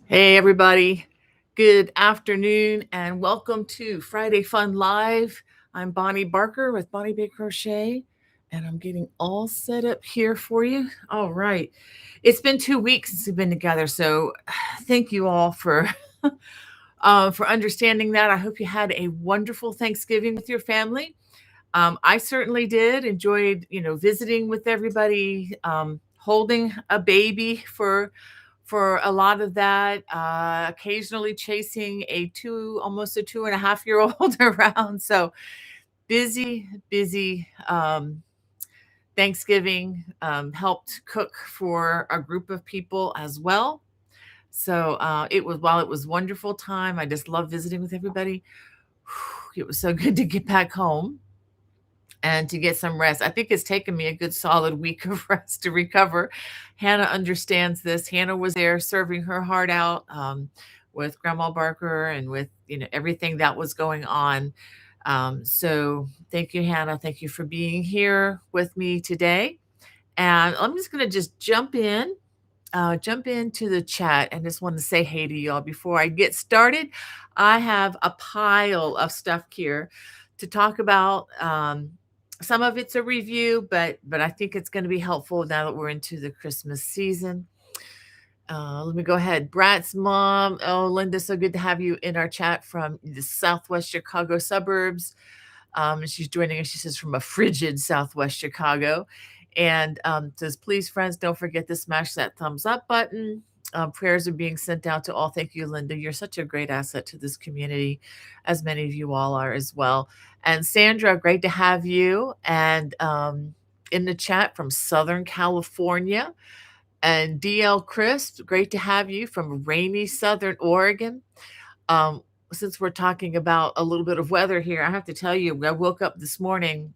Hey, everybody. Good afternoon and welcome to Friday Fun Live. I'm Bonnie Barker with Bonnie Bay Crochet, and I'm getting all set up here for you. All right. It's been 2 weeks since we've been together, so thank you all for understanding that. I hope you had a wonderful Thanksgiving with your family. I certainly did. Enjoyed, visiting with everybody, holding a baby for a lot of that, occasionally chasing almost a 2.5-year old around. So busy, busy. Thanksgiving helped cook for a group of people as well. So while it was wonderful time, I just love visiting with everybody. It was so good to get back home and to get some rest. I think it's taken me a good solid week of rest to recover. Hannah understands this. Hannah was there serving her heart out with Grandma Barker and with everything that was going on. So thank you, Hannah. Thank you for being here with me today. And I'm just going to just jump into the chat and just want to say hey to y'all before I get started. I have a pile of stuff here to talk about. Some of it's a review, but I think it's going to be helpful now that we're into the Christmas season. Let me go ahead. Brat's mom. Oh, Linda, so good to have you in our chat from the Southwest Chicago suburbs. She's joining us. She says from a frigid Southwest Chicago. And says, please, friends, don't forget to smash that thumbs up button. Prayers are being sent out to all. Thank you, Linda. You're such a great asset to this community, as many of you all are as well. And Sandra, great to have you. And in the chat from Southern California. And DL Crisp, great to have you from rainy Southern Oregon. Since we're talking about a little bit of weather here, I have to tell you, I woke up this morning,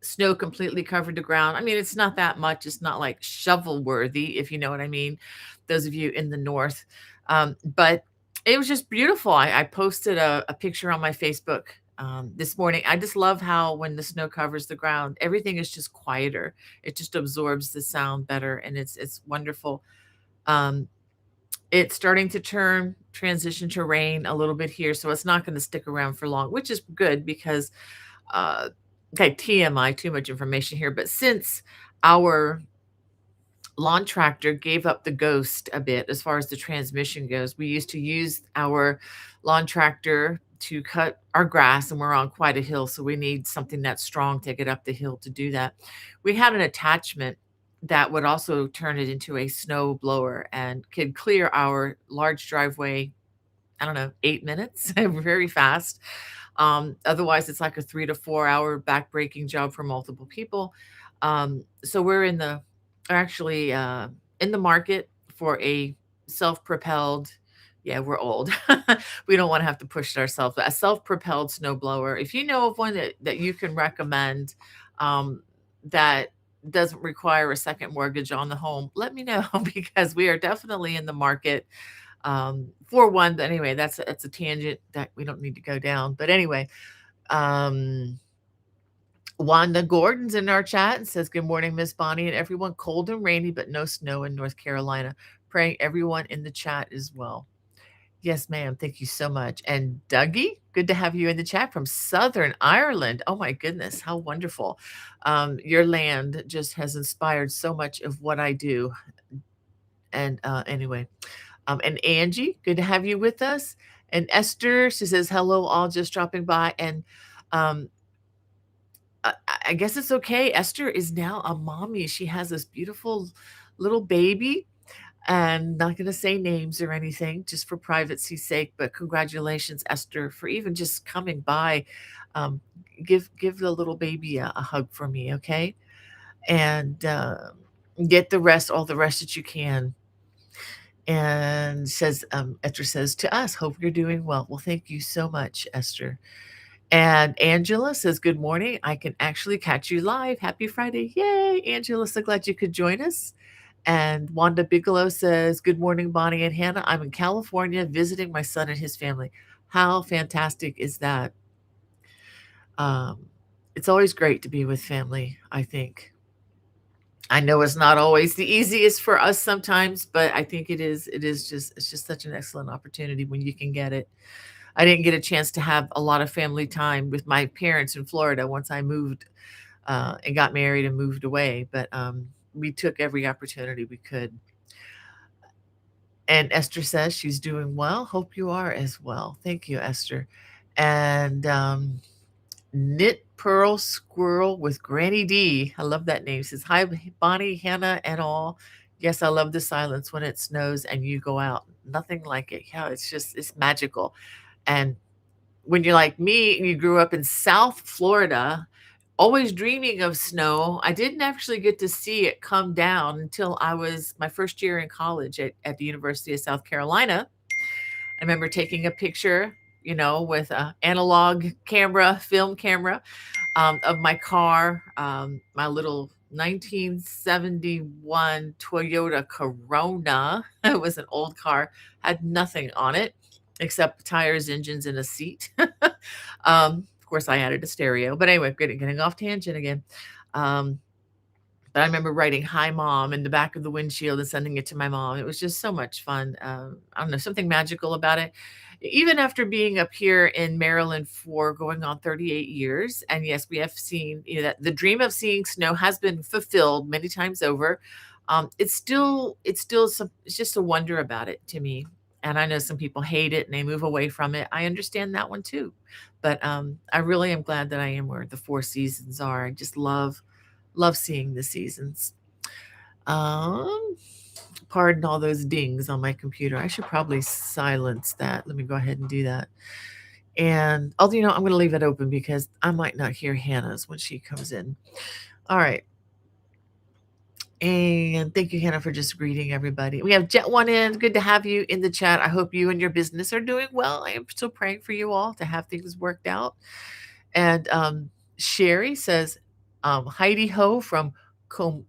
snow completely covered the ground. I mean, it's not that much. It's not like shovel worthy, if you know what I mean, those of you in the north. But it was just beautiful. I posted a picture on my Facebook this morning. I just love how when the snow covers the ground, everything is just quieter. It just absorbs the sound better, and it's wonderful. Um, it's starting to transition to rain a little bit here, so it's not going to stick around for long, which is good because uh, okay, TMI, too much information here, but since our lawn tractor gave up the ghost a bit as far as the transmission goes, we used to use our lawn tractor to cut our grass, and we're on quite a hill, so we need something that's strong to get up the hill to do that. We had an attachment that would also turn it into a snow blower and could clear our large driveway, I don't know, 8 minutes, very fast. Otherwise, it's like a 3 to 4 hour backbreaking job for multiple people. So we're actually in the market for a self-propelled. Yeah, we're old. We don't want to have to push it ourselves. But a self-propelled snowblower. If you know of one that you can recommend, that doesn't require a second mortgage on the home, let me know because we are definitely in the market for one. But anyway, that's a tangent that we don't need to go down. But anyway, um, Wanda Gordon's in our chat and says, good morning, Miss Bonnie and everyone. Cold and rainy, but no snow in North Carolina. Praying everyone in the chat as well. Yes, ma'am. Thank you so much. And Dougie, good to have you in the chat from Southern Ireland. Oh my goodness, how wonderful. Your land just has inspired so much of what I do. And anyway, and Angie, good to have you with us. And Esther, she says, hello, all just dropping by. And um, I guess it's okay. Esther is now a mommy. She has this beautiful little baby, and not going to say names or anything, just for privacy's sake. But congratulations, Esther, for even just coming by. Um, give the little baby a hug for me, okay? And get all the rest that you can. And Esther says to us, hope you're doing well. Well, thank you so much, Esther. And Angela says, good morning. I can actually catch you live. Happy Friday. Yay, Angela. So glad you could join us. And Wanda Bigelow says, good morning, Bonnie and Hannah. I'm in California visiting my son and his family. How fantastic is that? It's always great to be with family, I think. I know it's not always the easiest for us sometimes, but I think it's just such an excellent opportunity when you can get it. I didn't get a chance to have a lot of family time with my parents in Florida once I moved, and got married and moved away, but, we took every opportunity we could. And Esther says she's doing well. Hope you are as well. Thank you, Esther. And, Knit Pearl Squirrel with Granny D. I love that name. Says, "Hi, Bonnie, Hannah, and all. Yes, I love the silence when it snows and you go out. Nothing like it. Yeah, it's magical." And when you're like me and you grew up in South Florida, always dreaming of snow, I didn't actually get to see it come down until I was my first year in college at the University of South Carolina. I remember taking a picture, with a analog camera, film camera, of my car, my little 1971 Toyota Corona. It was an old car, had nothing on it except tires, engines, and a seat. Of course, I added a stereo. But anyway, getting off tangent again. Um, but I remember writing "Hi, Mom" in the back of the windshield and sending it to my mom. It was just so much fun. I don't know, something magical about it. Even after being up here in Maryland for going on 38 years, and yes, we have seen, that the dream of seeing snow has been fulfilled many times over. It's just a wonder about it to me. And I know some people hate it and they move away from it. I understand that one too. But I really am glad that I am where the four seasons are. I just love seeing the seasons. Um, Pardon all those dings on my computer. I should probably silence that. Let me go ahead and do that. And although, I'm going to leave it open because I might not hear Hannah's when she comes in. All right. And thank you, Hannah, for just greeting everybody. We have Jet One in. Good to have you in the chat. I hope you and your business are doing well. I am still praying for you all to have things worked out. And Sherry says, Heidi Ho from Com-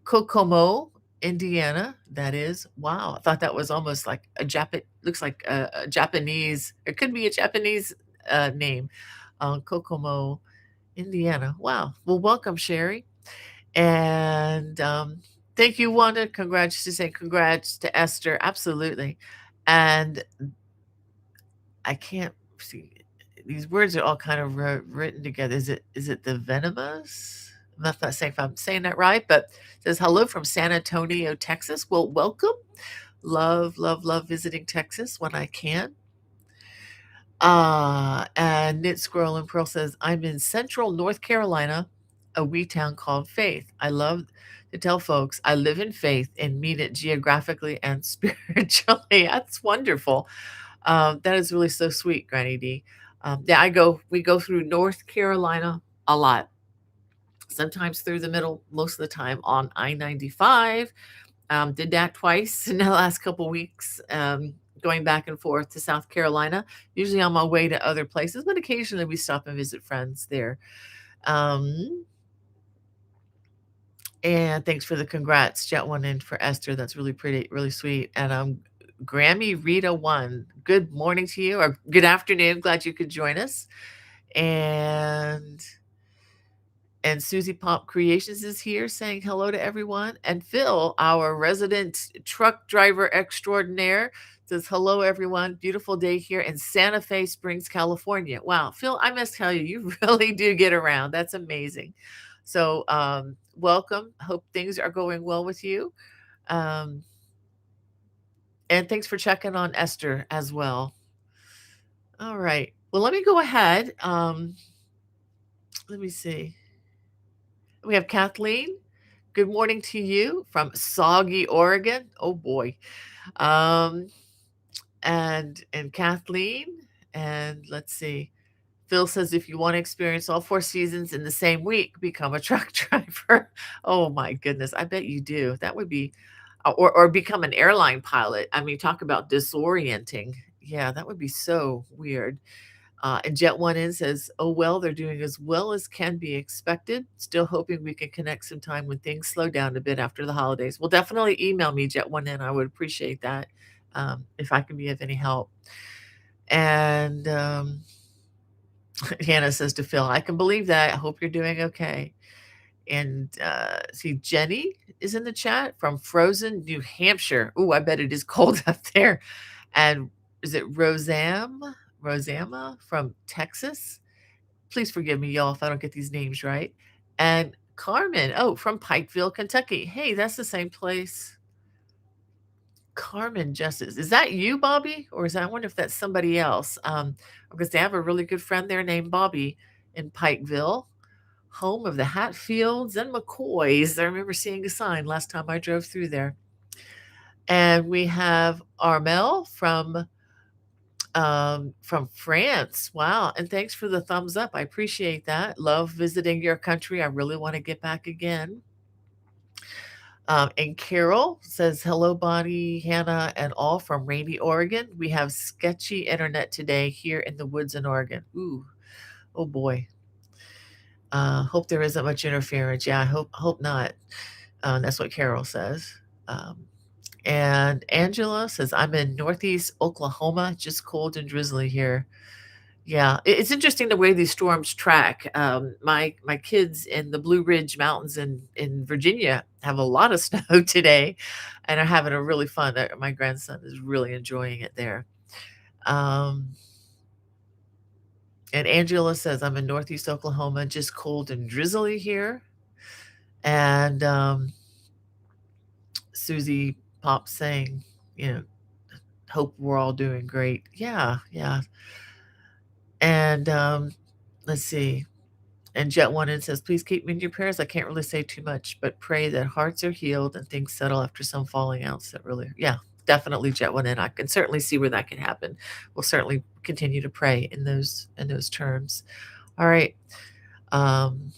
Kokomo, Indiana. That is, wow. I thought that was almost like looks like a Japanese, it could be a Japanese name. Kokomo, Indiana. Wow. Well, welcome, Sherry. And thank you, Wanda. Congrats to Esther. Absolutely. And I can't see, these words are all kind of written together. Is it the venomous? I'm not saying if I'm saying that right, but it says hello from San Antonio, Texas. Well, welcome. Love, love, love visiting Texas when I can. And Knit Squirrel and Pearl says, I'm in central North Carolina, a wee town called Faith. I love to tell folks I live in faith and mean it geographically and spiritually. That's wonderful. That is really so sweet, Granny D. Yeah, we go through North Carolina a lot, sometimes through the middle, most of the time on I-95. Did that twice in the last couple weeks, going back and forth to South Carolina, usually on my way to other places, but occasionally we stop and visit friends there. Um, and thanks for the congrats, Jet One in for Esther. That's really pretty, really sweet. And Grammy Rita One, good morning to you, or good afternoon. Glad you could join us. And Susie Pop Creations is here saying hello to everyone. And Phil, our resident truck driver extraordinaire, says hello, everyone. Beautiful day here in Santa Fe Springs, California. Wow, Phil, I must tell you, you really do get around. That's amazing. So, welcome. Hope things are going well with you. Um, and thanks for checking on Esther as well. All right. Well, let me go ahead. Let me see. We have Kathleen. Good morning to you from Soggy, Oregon. Oh boy. Um, and Kathleen, and let's see. Phil says if you want to experience all four seasons in the same week, become a truck driver. Oh my goodness, I bet you do. That would be, or become an airline pilot. I mean, talk about disorienting. Yeah, that would be so weird. And Jet One in says, "Oh well, they're doing as well as can be expected. Still hoping we can connect sometime when things slow down a bit after the holidays." Well, definitely email me, Jet One in. I would appreciate that, if I can be of any help. And Hannah says to Phil, "I can believe that. I hope you're doing okay." And see, Jenny is in the chat from Frozen, New Hampshire. Oh, I bet it is cold up there. And is it Rosama from Texas? Please forgive me, y'all, if I don't get these names right. And Carmen, oh, from Pikeville, Kentucky. Hey, that's the same place. Carmen Justice. Is that you, Bobby? Or is that, I wonder if that's somebody else? Because they have a really good friend there named Bobby in Pikeville, home of the Hatfields and McCoys. I remember seeing a sign last time I drove through there. And we have Armel from France. Wow. And thanks for the thumbs up. I appreciate that. Love visiting your country. I really want to get back again. And Carol says, hello, Bonnie, Hannah, and all from rainy Oregon. We have sketchy internet today here in the woods in Oregon. Ooh, oh boy. Hope there isn't much interference. Yeah, I hope not. That's what Carol says. And Angela says, I'm in Northeast Oklahoma, just cold and drizzly here. Yeah, it's interesting the way these storms track. My kids in the Blue Ridge Mountains in Virginia have a lot of snow today, and are having a really fun. My grandson is really enjoying it there. And Angela says, I'm in Northeast Oklahoma, just cold and drizzly here. And Susie Pop saying, hope we're all doing great. Yeah. And let's see. And Jet One In says, please keep me in your prayers. I can't really say too much, but pray that hearts are healed and things settle after some falling outs that really, yeah, definitely Jet One In. I can certainly see where that can happen. We'll certainly continue to pray in those terms. All right. And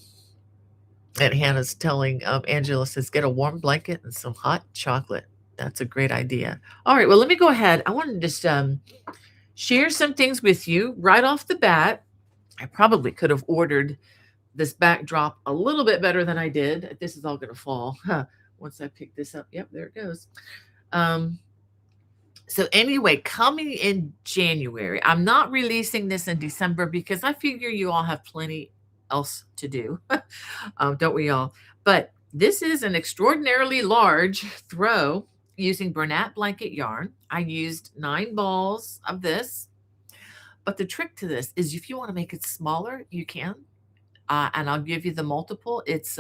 Hannah's telling Angela says, get a warm blanket and some hot chocolate. That's a great idea. All right. Well, let me go ahead. I want to just share some things with you right off the bat. I probably could have ordered this backdrop a little bit better than I did. This is all going to fall once I pick this up. Yep, there it goes. So anyway, coming in January, I'm not releasing this in December because I figure you all have plenty else to do. Don't we all? But this is an extraordinarily large throw using Bernat blanket yarn. I used 9 balls of this. But the trick to this is if you want to make it smaller, you can. And I'll give you the multiple. It's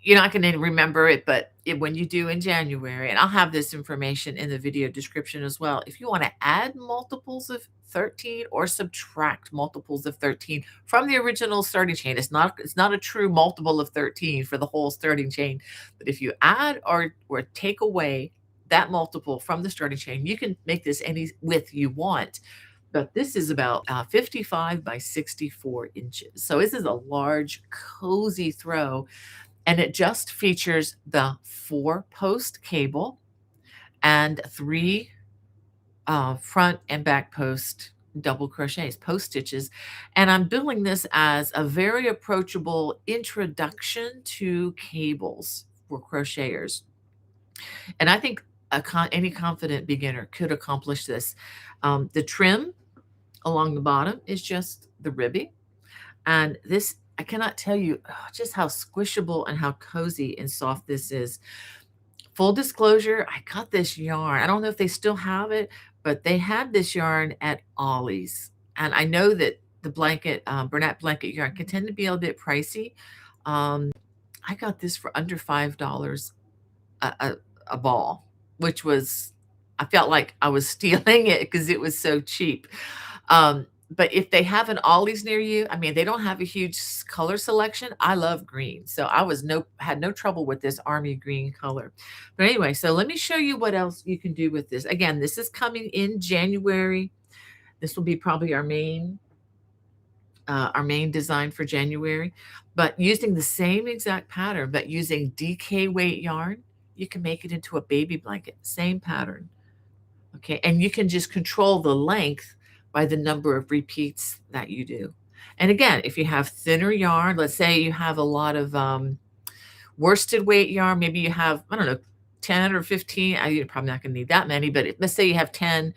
you're not going to remember it, but when you do in January, and I'll have this information in the video description as well. If you want to add multiples of 13 or subtract multiples of 13 from the original starting chain, it's not a true multiple of 13 for the whole starting chain. But if you add or take away that multiple from the starting chain, you can make this any width you want. But this is about 55 by 64 inches. So this is a large, cozy throw. And it just features the 4-post cable and 3 front and back post double crochets, post stitches. And I'm building this as a very approachable introduction to cables for crocheters. And I think any confident beginner could accomplish this. The trim along the bottom is just the ribbing. And this, I cannot tell you just how squishable and how cozy and soft this is. Full disclosure, I got this yarn. I don't know if they still have it, but they had this yarn at Ollie's. And I know that the blanket, Bernat blanket yarn can tend to be a bit pricey. I got this for under $5 a ball, which was, I felt like I was stealing it because it was so cheap. But if they have an Ollie's near you, I mean, they don't have a huge color selection. I love green. So I had no trouble with this army green color. But anyway, so let me show you what else you can do with this. Again, this is coming in January. This will be probably our main design for January. But using the same exact pattern, but using DK weight yarn, you can make it into a baby blanket. Same pattern. Okay, and you can just control the length by the number of repeats that you do. And again, if you have thinner yarn, let's say you have a lot of worsted weight yarn, maybe you have, I don't know, 10 or 15, you're probably not going to need that many, but let's say you have 10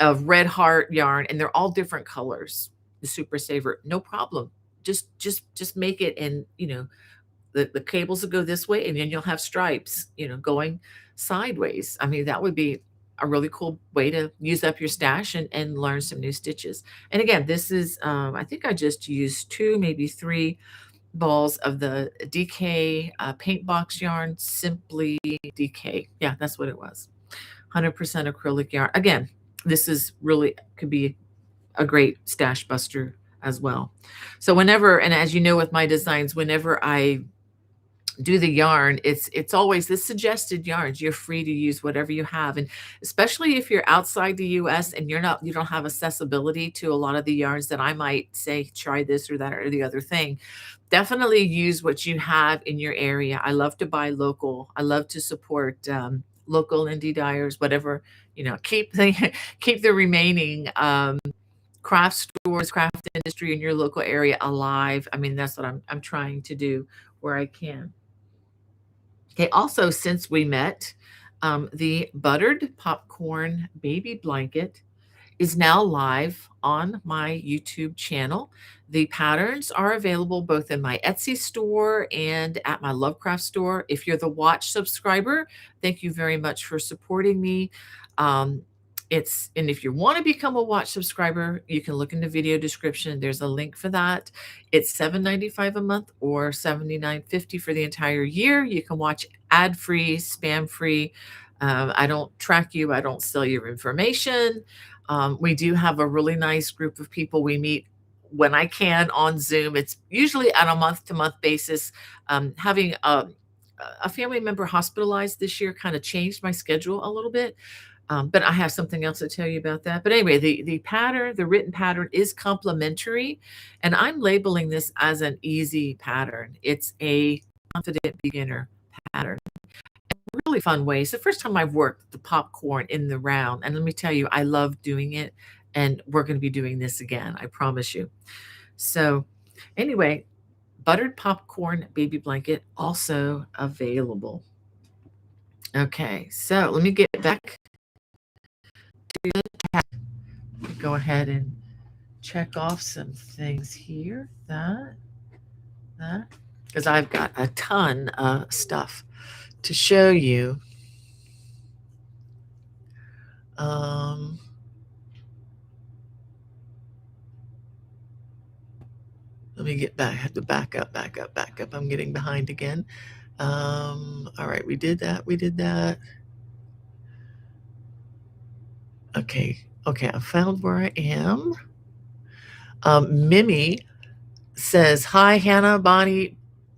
of red heart yarn and they're all different colors, the Super Saver, no problem. Just make it, and the cables will go this way, and then you'll have stripes, going sideways. I mean, that would be a really cool way to use up your stash and learn some new stitches. And again, this is, I think I just used two, maybe three balls of the DK paint box yarn, Simply DK. Yeah, that's what it was. 100% acrylic yarn. Again, this is really could be a great stash buster as well. So whenever, and as you know with my designs, whenever I do the yarn, it's always the suggested yarns. You're free to use whatever you have, and especially if you're outside the US and you don't have accessibility to a lot of the yarns that I might say try this or that or the other thing. Definitely use what you have in your area. I love to buy local. I love to support local indie dyers, whatever, keep the keep the remaining craft stores, craft industry in your local area alive. I mean, that's what I'm trying to do where I can. Okay, also, since we met, the buttered popcorn baby blanket is now live on my YouTube channel. The patterns are available both in my Etsy store and at my Lovecraft store. If you're the Watch subscriber, thank you very much for supporting me. And if you want to become a Watch subscriber, you can look in the video description. There's a link for that. It's $7.95 a month or $79.50 for the entire year. You can watch ad-free, spam-free. I don't track you. I don't sell your information. We do have a really nice group of people. We meet when I can on Zoom. It's usually on a month-to-month basis. Having a family member hospitalized this year kind of changed my schedule a little bit. But I have something else to tell you about that. But anyway, the pattern, the written pattern is complimentary, and I'm labeling this as an easy pattern. It's a confident beginner pattern. Really fun way. It's the first time I've worked the popcorn in the round, and let me tell you, I love doing it, and we're going to be doing this again, I promise you. So anyway, buttered popcorn baby blanket also available. Okay, so let me get back to the tab. Go ahead and check off some things here. That, because I've got a ton of stuff to show you. Let me get back. I have to back up. I'm getting behind again. All right, we did that. Okay, I found where I am. Mimi says, "Hi, Hannah, Bonnie.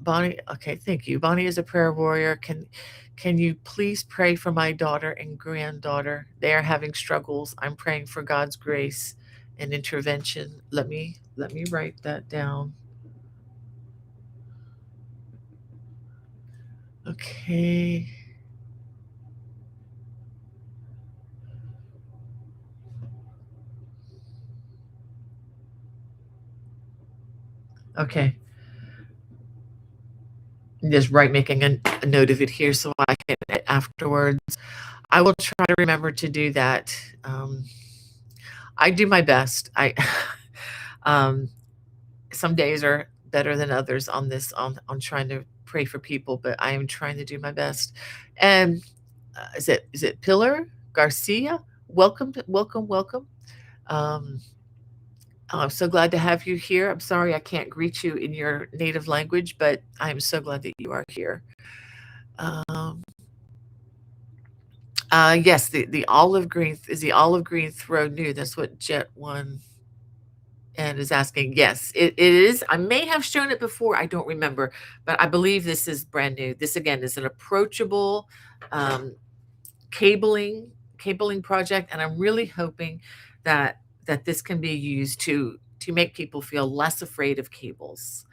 Okay, thank you. Bonnie is a prayer warrior. Can you please pray for my daughter and granddaughter? They are having struggles. I'm praying for God's grace and intervention." Let me write that down. Okay. Okay. Just making a note of it here so I can afterwards. I will try to remember to do that. I do my best. Some days are better than others on this, on trying to pray for people, but I am trying to do my best. And is it Pilar Garcia? Welcome. I'm so glad to have you here. I'm sorry I can't greet you in your native language, but I'm so glad that you are here. Yes, the olive green is the olive green throw new. That's what Jet One and is asking. Yes, it is. I may have shown it before. I don't remember, but I believe this is brand new. This again is an approachable cabling project, and I'm really hoping that this can be used to make people feel less afraid of cables.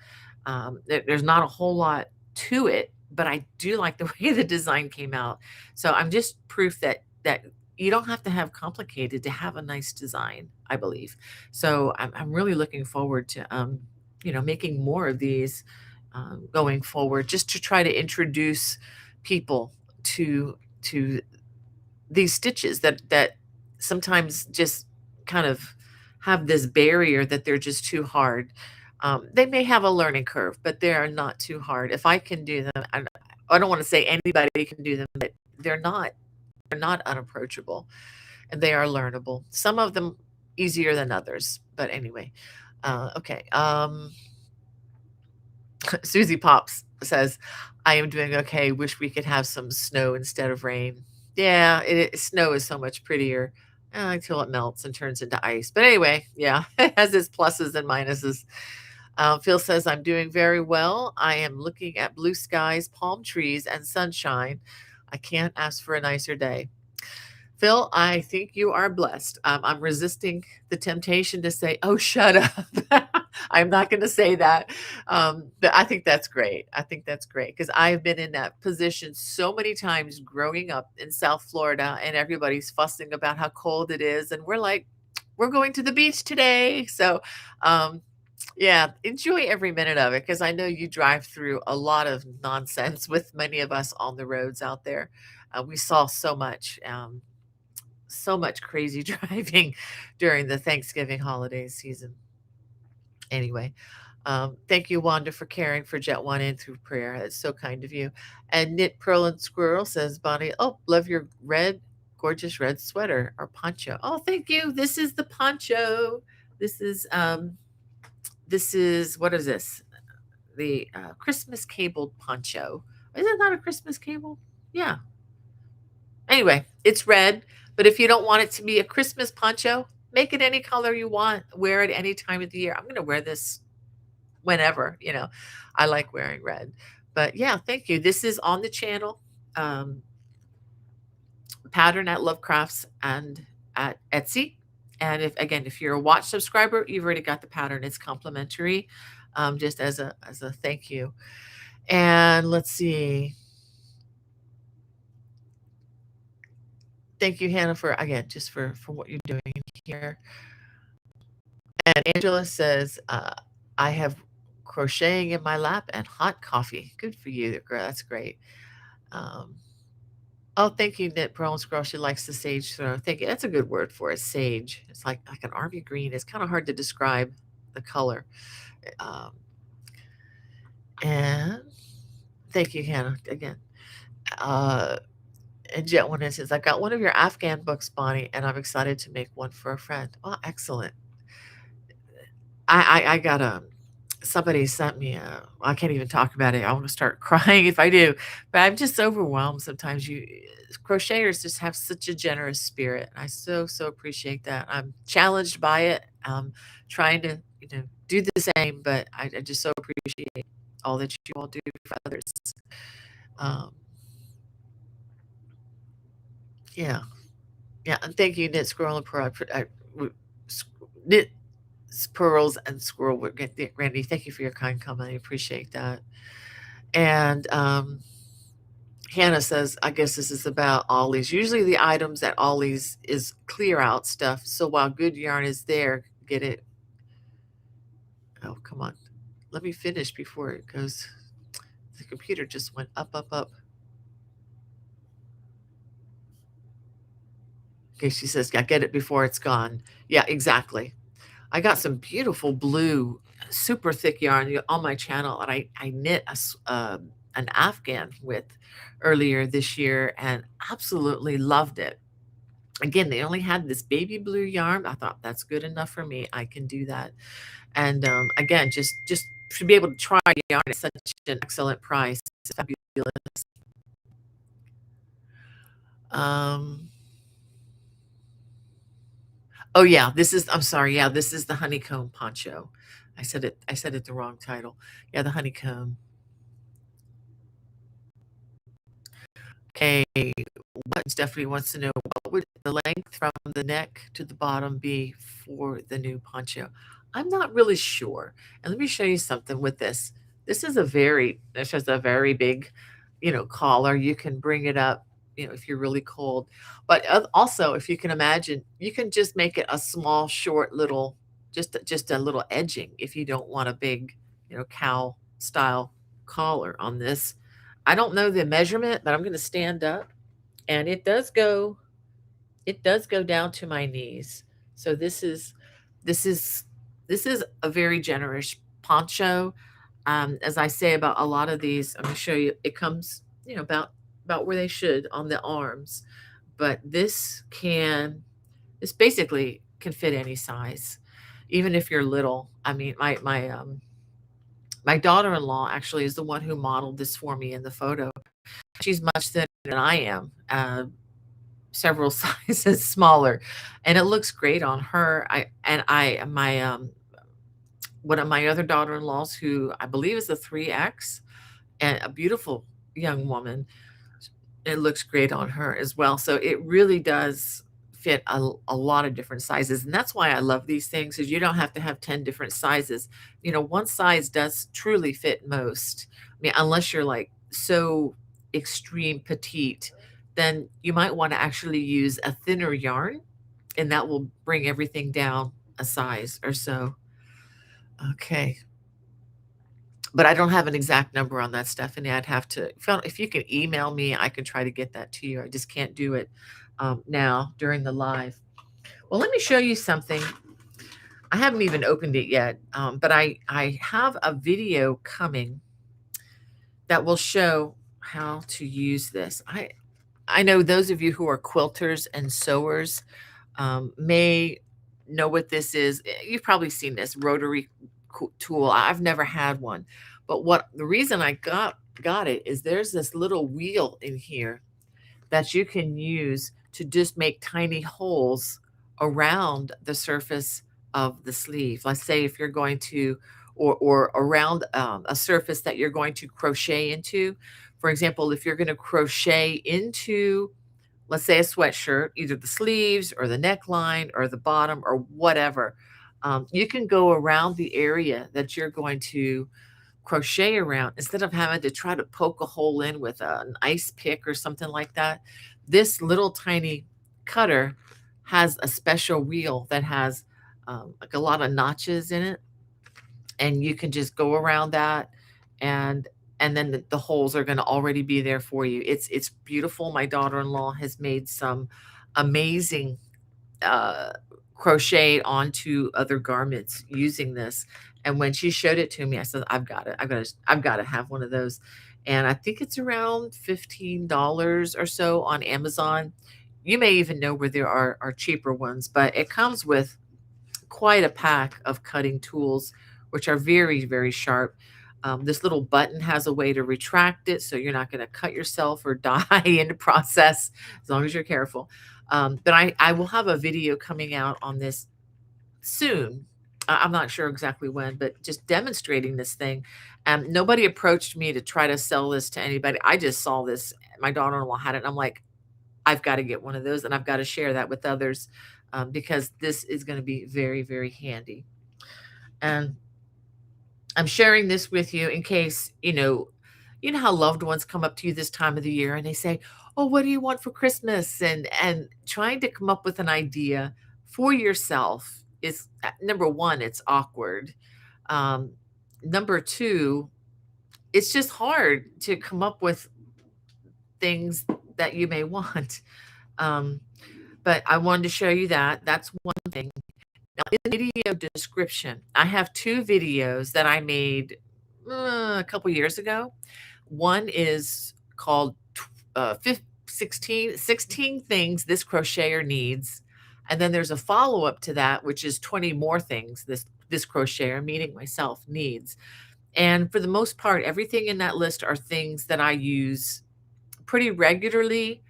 There's not a whole lot to it, but I do like the way the design came out. So I'm just proof that you don't have to have complicated to have a nice design, I believe. So I'm really looking forward to making more of these going forward, just to try to introduce people to these stitches that sometimes just kind of have this barrier that they're just too hard. They may have a learning curve, but they are not too hard. If I can do them, I don't want to say anybody can do them, but they're not they're not unapproachable, and they are learnable. Some of them easier than others, but anyway. Okay. Susie Pops says, "I am doing okay. Wish we could have some snow instead of rain." Yeah, snow is so much prettier until it melts and turns into ice. But anyway, yeah, it has its pluses and minuses. Phil says, "I'm doing very well. I am looking at blue skies, palm trees, and sunshine. I can't ask for a nicer day." Phil, I think you are blessed. I'm resisting the temptation to say, "Oh, shut up." I'm not going to say that. But I think that's great. I think that's great because I've been in that position so many times growing up in South Florida, and everybody's fussing about how cold it is. And we're like, we're going to the beach today. So, um, yeah, enjoy every minute of it because I know you drive through a lot of nonsense with many of us on the roads out there. We saw so much crazy driving during the Thanksgiving holiday season. Anyway, thank you, Wanda, for caring for Jet One in through prayer. That's so kind of you. And Knit Pearl and Squirrel says, Bonnie, oh, love your gorgeous red sweater or poncho. Oh, thank you. This is the poncho. This is what is this? The Christmas cabled poncho. Is it not a Christmas cable? Yeah. Anyway, it's red, but if you don't want it to be a Christmas poncho, make it any color you want. Wear it any time of the year. I'm going to wear this whenever. I like wearing red. But yeah, thank you. This is on the channel. Um, Pattern at Lovecrafts and at Etsy. And if you're a watch subscriber, you've already got the pattern. It's complimentary, just as a thank you. And let's see. Thank you, Hannah, for what you're doing here. And Angela says, I have crocheting in my lap and hot coffee. Good for you, girl. That's great. Um, oh, thank you, Knit Pearl's girl. She likes the sage throw. Thank you. That's a good word for it. Sage. It's like an army green. It's kind of hard to describe the color. Um, and thank you, Hannah, again. Uh, and Jet One says, I got one of your Afghan books, Bonnie, and I'm excited to make one for a friend. Oh, excellent. I got somebody sent me I can't even talk about it. I want to start crying if I do, but I'm just overwhelmed sometimes. Crocheters just have such a generous spirit. I so appreciate that. I'm challenged by it. Trying to do the same, but I just so appreciate all that you all do for others. Um, yeah, yeah, and thank you, Knit Squirrel and Pearl. Knit Pearls and Squirrel. Randy, thank you for your kind comment. I appreciate that. And Hannah says, I guess this is about Ollie's. Usually the items at Ollie's is clear out stuff. So while good yarn is there, get it. Oh, come on. Let me finish before it goes. The computer just went up. Okay, she says, I get it before it's gone. Yeah, exactly. I got some beautiful blue, super thick yarn on my channel, and I knit an Afghan with earlier this year and absolutely loved it. Again, they only had this baby blue yarn. I thought that's good enough for me. I can do that. And again, just to be able to try yarn at such an excellent price, it's fabulous. Um, Oh yeah, I'm sorry. Yeah, this is the honeycomb poncho. I said it the wrong title. Yeah, the honeycomb. Okay, what Stephanie wants to know, what would the length from the neck to the bottom be for the new poncho? I'm not really sure. And let me show you something with this. This has a very big, collar. You can bring it up, if you're really cold. But also, if you can imagine, you can just make it a small, short little, just a little edging if you don't want a big, cow style collar on this. I don't know the measurement, but I'm going to stand up, and it does go down to my knees. So this is a very generous poncho. As I say about a lot of these, I'm going to show you, it comes, about where they should on the arms. But this basically can fit any size, even if you're little. I mean, my daughter-in-law actually is the one who modeled this for me in the photo. She's much thinner than I am, several sizes smaller, and it looks great on her. One of my other daughter-in-laws, who I believe is a 3X, and a beautiful young woman, it looks great on her as well. So it really does fit a lot of different sizes. And that's why I love these things, is you don't have to have 10 different sizes. One size does truly fit most. I mean, unless you're like so extreme petite, then you might want to actually use a thinner yarn, and that will bring everything down a size or so. Okay. But I don't have an exact number on that, Stephanie. I'd have to, if you can email me, I can try to get that to you. I just can't do it now during the live. Well, let me show you something. I haven't even opened it yet, but I have a video coming that will show how to use this. I know those of you who are quilters and sewers may know what this is. You've probably seen this rotary tool. I've never had one, but the reason I got it is there's this little wheel in here that you can use to just make tiny holes around the surface of the sleeve. Let's say if you're going to, or around a surface that you're going to crochet into. For example, if you're going to crochet into, let's say, a sweatshirt, either the sleeves or the neckline or the bottom or whatever, you can go around the area that you're going to crochet around instead of having to try to poke a hole in with an ice pick or something like that. This little tiny cutter has a special wheel that has like a lot of notches in it, and you can just go around that, and then the holes are going to already be there for you. It's beautiful. My daughter-in-law has made some amazing crocheted onto other garments using this. And when she showed it to me, I said, I've got it. I've got to have one of those. And I think it's around $15 or so on Amazon. You may even know where there are cheaper ones, but it comes with quite a pack of cutting tools, which are very, very sharp. This little button has a way to retract it, so you're not going to cut yourself or die in the process, as long as you're careful. But I will have a video coming out on this soon. I'm not sure exactly when, but just demonstrating this thing. Nobody approached me to try to sell this to anybody. I just saw this. My daughter-in-law had it, and I'm like, I've got to get one of those, and I've got to share that with others, because this is going to be very, very handy. And I'm sharing this with you in case, how loved ones come up to you this time of the year and they say, "Oh, what do you want for Christmas?" And trying to come up with an idea for yourself is, number one, it's awkward. Number two, it's just hard to come up with things that you may want. But I wanted to show you that. That's one thing. Now, in the video description, I have two videos that I made a couple years ago. One is called 16 things this crocheter needs. And then there's a follow-up to that, which is 20 more things this crocheter, meaning myself, needs. And for the most part, everything in that list are things that I use pretty regularly.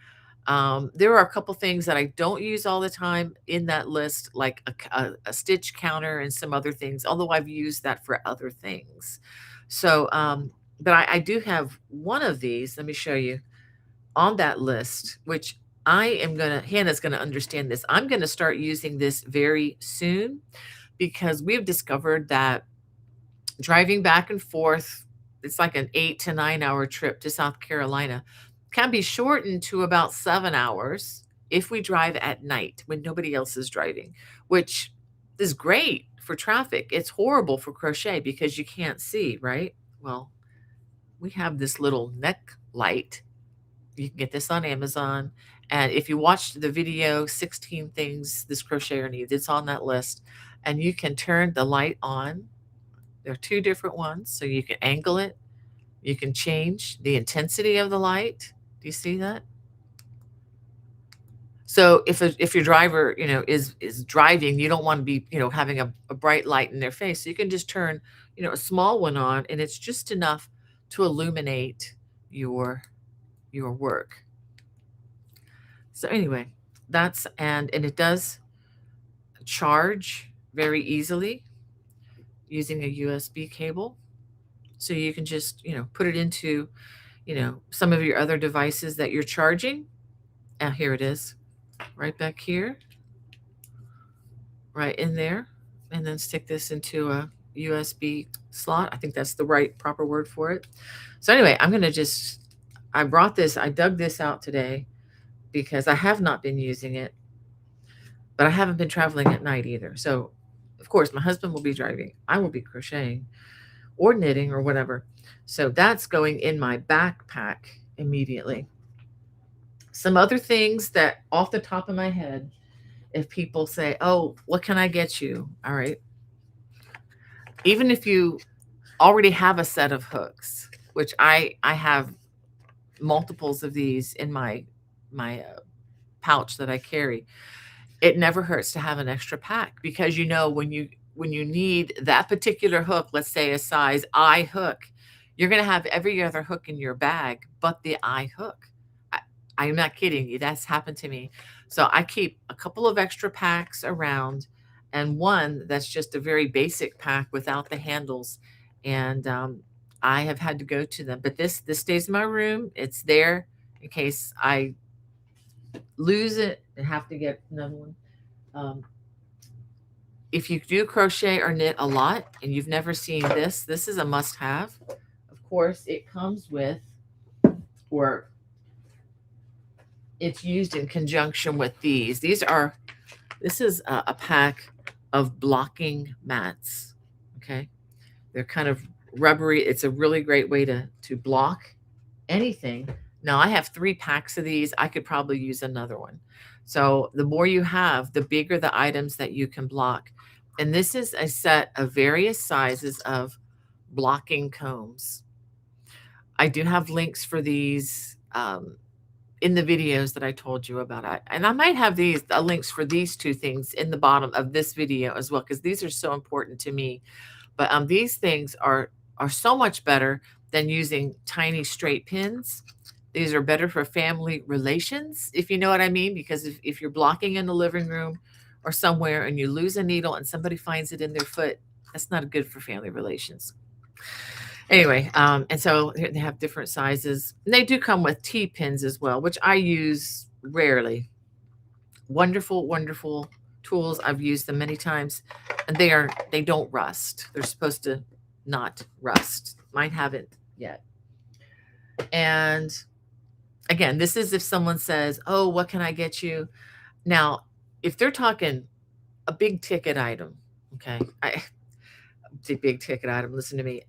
There are a couple things that I don't use all the time in that list, like a stitch counter and some other things, although I've used that for other things. So, but I do have one of these. Let me show you on that list, which Hannah's going to understand this. I'm going to start using this very soon, because we've discovered that driving back and forth, it's like an 8 to 9 hour trip to South Carolina, can be shortened to about 7 hours if we drive at night when nobody else is driving, which is great for traffic. It's horrible for crochet because you can't see, right? Well, we have this little neck light. You can get this on Amazon. And if you watched the video, 16 things this crocheter needs, it's on that list. And you can turn the light on There are two different ones, so you can angle it. You can change the intensity of the light. Do you see that? So if your driver, is driving, you don't want to be, having a bright light in their face. So you can just turn, a small one on, and it's just enough to illuminate your your work. So anyway, and it does charge very easily using a USB cable. So you can just, put it into, some of your other devices that you're charging. And here it is, right back here, right in there. And then stick this into a USB slot. I think that's the right proper word for it. So anyway, I dug this out today because I have not been using it, but I haven't been traveling at night either. So of course my husband will be driving. I will be crocheting or knitting or whatever. So that's going in my backpack immediately. Some other things that off the top of my head, if people say, "Oh, what can I get you?" All right. Even if you already have a set of hooks, which I have multiples of these in my pouch that I carry, it never hurts to have an extra pack, because when you need that particular hook, let's say a size I hook, you're going to have every other hook in your bag but the I hook. I, I'm not kidding you. That's happened to me. So I keep a couple of extra packs around, and one that's just a very basic pack without the handles. And I have had to go to them, but this stays in my room. It's there in case I lose it and have to get another one. Um, if you do crochet or knit a lot and you've never seen this is a must have. Of course, it comes with, or it's used in conjunction with these. This is a pack of blocking mats. Okay. They're kind of rubbery. It's a really great way to block anything. Now I have 3 packs of these. I could probably use another one. So the more you have, the bigger the items that you can block. And this is a set of various sizes of blocking combs. I do have links for these in the videos that I told you about. And I might have these links for these two things in the bottom of this video as well, because these are so important to me. But these things are so much better than using tiny straight pins. These are better for family relations, if you know what I mean, because if you're blocking in the living room or somewhere and you lose a needle and somebody finds it in their foot, that's not good for family relations. Anyway, and so they have different sizes. And they do come with T-pins as well, which I use rarely. Wonderful, wonderful tools. I've used them many times, and they don't rust. They're supposed to not rust. Mine haven't yet. And again, this is if someone says, "Oh, what can I get you?" Now, if they're talking a big ticket item, okay, it's a big ticket item. Listen to me.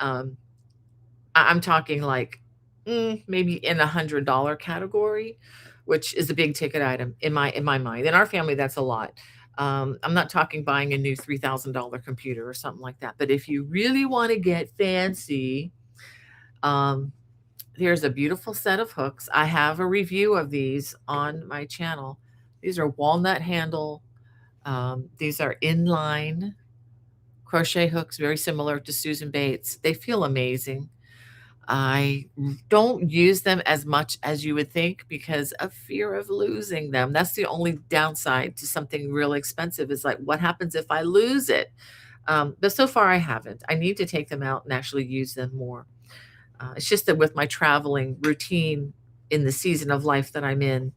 I'm talking like maybe in the $100 category, which is a big ticket item in my mind. In our family, that's a lot. I'm not talking buying a new $3,000 computer or something like that. But if you really want to get fancy, um, here's a beautiful set of hooks. I have a review of these on my channel. These are walnut handle. These are inline crochet hooks, very similar to Susan Bates. They feel amazing. I don't use them as much as you would think because of fear of losing them. That's the only downside to something really expensive, is like, what happens if I lose it? But so far I haven't. I need to take them out and actually use them more. It's just that with my traveling routine in the season of life that I'm in,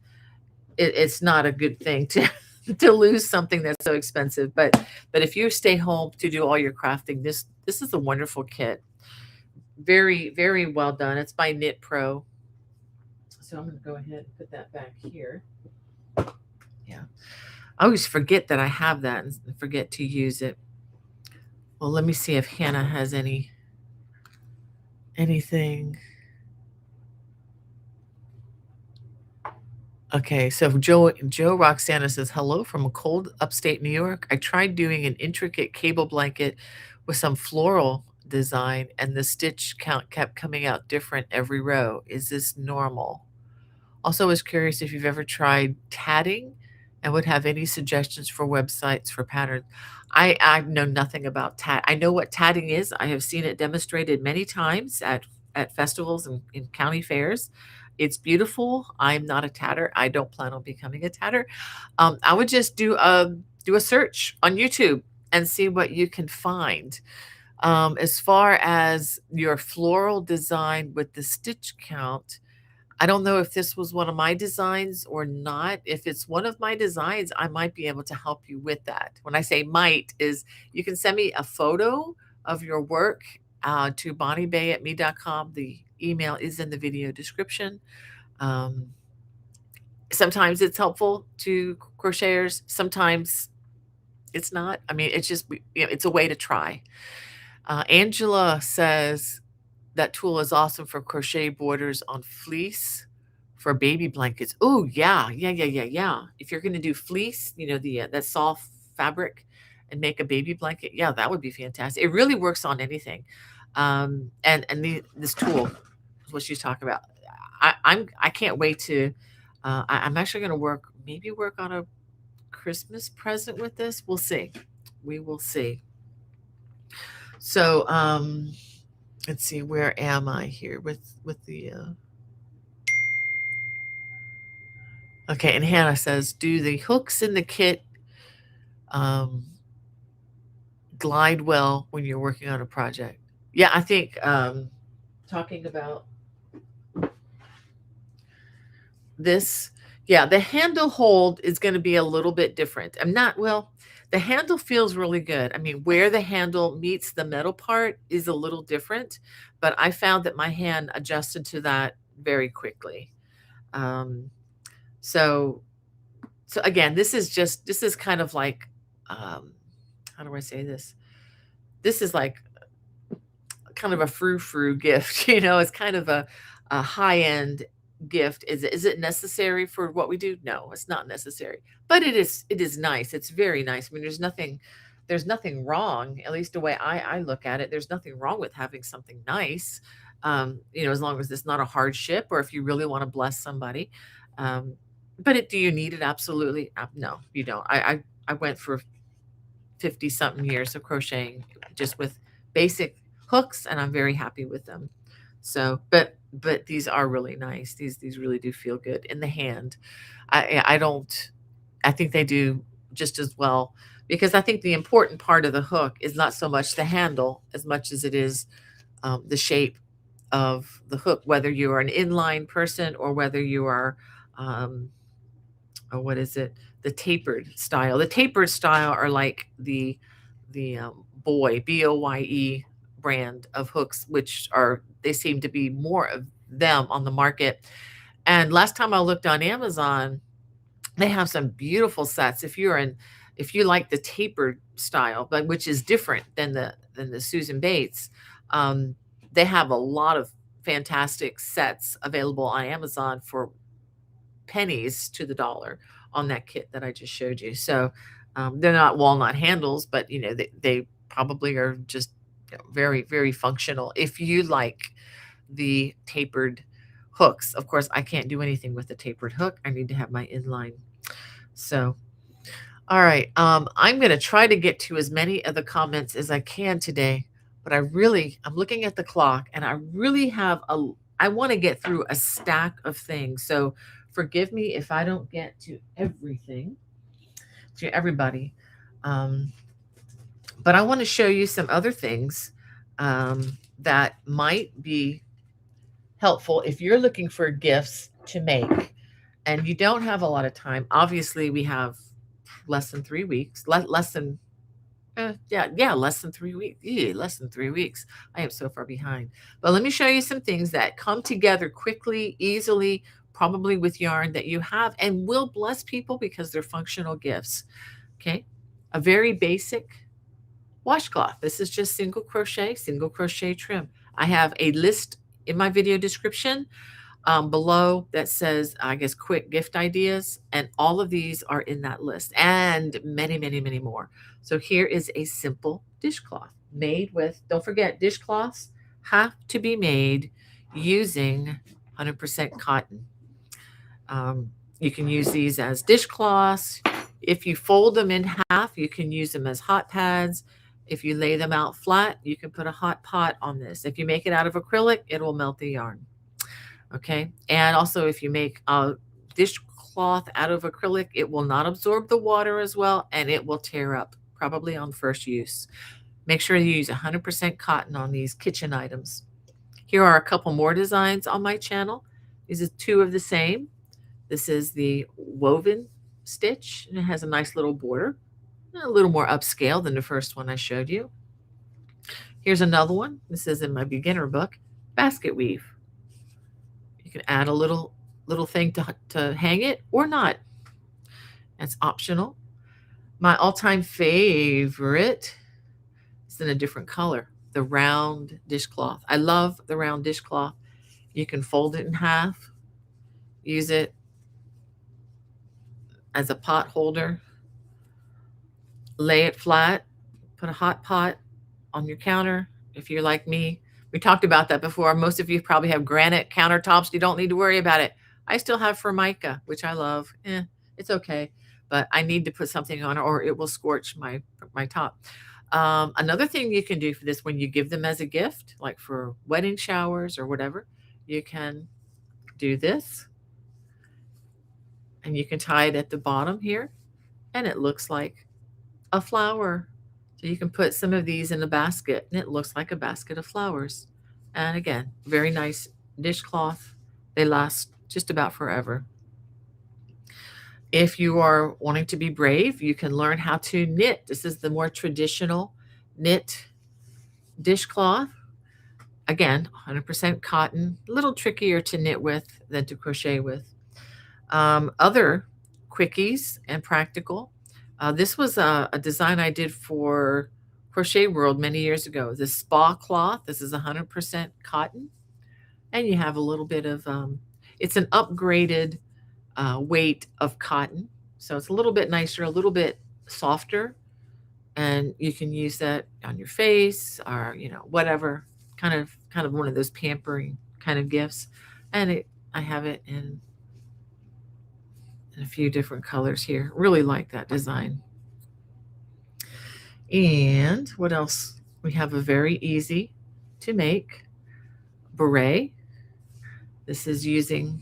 it's not a good thing to to lose something that's so expensive. But if you stay home to do all your crafting, this is a wonderful kit. Very, very well done. It's by Knit Pro. So I'm going to go ahead and put that back here. Yeah. I always forget that I have that and forget to use it. Well, let me see if Hannah has anything. Okay, so Joe Roxana says, hello from a cold upstate New York. I tried doing an intricate cable blanket with some floral design and the stitch count kept coming out different every row. Is this normal? Also, I was curious if you've ever tried tatting and would have any suggestions for websites for patterns. I know nothing about tat. I know what tatting is. I have seen it demonstrated many times at festivals and in county fairs. It's beautiful. I'm not a tatter. I don't plan on becoming a tatter. I would just do a search on YouTube and see what you can find. As far as your floral design with the stitch count, I don't know if this was one of my designs or not. If it's one of my designs, I might be able to help you with that. When I say might, is you can send me a photo of your work to bonniebay@me.com. The email is in the video description. Um, Sometimes it's helpful to crocheters. Sometimes it's not. I mean, it's just, it's a way to try. Angela says, that tool is awesome for crochet borders on fleece for baby blankets. Oh, yeah, yeah, yeah, yeah, yeah. If you're gonna do fleece, the that soft fabric and make a baby blanket, yeah, that would be fantastic. It really works on anything. This tool is what she's talking about. I can't wait to. I'm actually gonna work on a Christmas present with this. We'll see. We will see. So, let's see, where am I here with the okay, and Hannah says, do the hooks in the kit um glide well when you're working on a project? Yeah, I think talking about this, yeah, the handle hold is going to be a little bit different. I'm not, well, the handle feels really good. I mean, where the handle meets the metal part is a little different, but I found that my hand adjusted to that very quickly. Um, so so again, this is kind of like, how do I say this? This is like kind of a frou-frou gift, it's kind of a high-end gift. Is it necessary for what we do? No, it's not necessary. But it is nice. It's very nice. I mean, there's nothing wrong, at least the way I look at it. There's nothing wrong with having something nice. As long as it's not a hardship or if you really want to bless somebody. Um, but do you need it? Absolutely. No, you don't. I went for 50 something years of crocheting just with basic hooks, and I'm very happy with them. So, but these are really nice. These really do feel good in the hand. I don't I think they do just as well, because I think the important part of the hook is not so much the handle as much as it is the shape of the hook, whether you are an inline person or whether you are um, or what is it? The tapered style. The tapered style are like the Boye brand of hooks, which are, they seem to be more of them on the market. And last time I looked on Amazon, they have some beautiful sets. If you like the tapered style, but which is different than the Susan Bates, they have a lot of fantastic sets available on Amazon for pennies to the dollar on that kit that I just showed you. So they're not walnut handles, but they probably are just very, very functional. If you like the tapered hooks, of course, I can't do anything with the tapered hook. I need to have my inline. So, all right. I'm going to try to get to as many of the comments as I can today, but I'm looking at the clock and I really I want to get through a stack of things. So forgive me if I don't get to everything, to everybody. But I want to show you some other things that might be helpful if you're looking for gifts to make and you don't have a lot of time. Obviously, we have less than 3 weeks, less than less than 3 weeks. Yeah, less than 3 weeks. I am so far behind. But let me show you some things that come together quickly, easily, probably with yarn that you have and will bless people because they're functional gifts. Okay. A very basic washcloth. This is just single crochet trim. I have a list in my video description below that says, I guess, quick gift ideas. And all of these are in that list and many, many, many more. So here is a simple dishcloth. made with, don't forget, dishcloths have to be made using 100% cotton. Um, you can use these as dishcloths. If you fold them in half, you can use them as hot pads. If you lay them out flat, you can put a hot pot on this. If you make it out of acrylic, it will melt the yarn. Okay. And also, if you make a dishcloth out of acrylic, it will not absorb the water as well and it will tear up probably on first use. Make sure you use 100% cotton on these kitchen items. Here are a couple more designs on my channel. These are two of the same. This is the woven stitch, and it has a nice little border, a little more upscale than the first one I showed you. Here's another one. This is in my beginner book, basket weave. You can add a little thing to hang it or not. That's optional. My all-time favorite is in a different color, the round dishcloth. I love the round dishcloth. You can fold it in half, use it as a pot holder, lay it flat, put a hot pot on your counter. If you're like me, we talked about that before. Most of you probably have granite countertops. You don't need to worry about it. I still have Formica, which I love. It's okay, but I need to put something on it or it will scorch my top. Another thing you can do for this when you give them as a gift, like for wedding showers or whatever, you can do this and you can tie it at the bottom here and it looks like a flower. So you can put some of these in a basket and it looks like a basket of flowers. And again, very nice dishcloth. They last just about forever. If you are wanting to be brave, you can learn how to knit. This is the more traditional knit dishcloth. Again, 100% cotton, a little trickier to knit with than to crochet with. Other quickies and practical. This was a design I did for Crochet World many years ago. This spa cloth, this is 100% cotton. And you have a little bit of, it's an upgraded weight of cotton. So it's a little bit nicer, a little bit softer. And you can use that on your face or, whatever, kind of one of those pampering kind of gifts. And I have it in a few different colors here. Really like that design. And what else? We have a very easy to make beret. This is using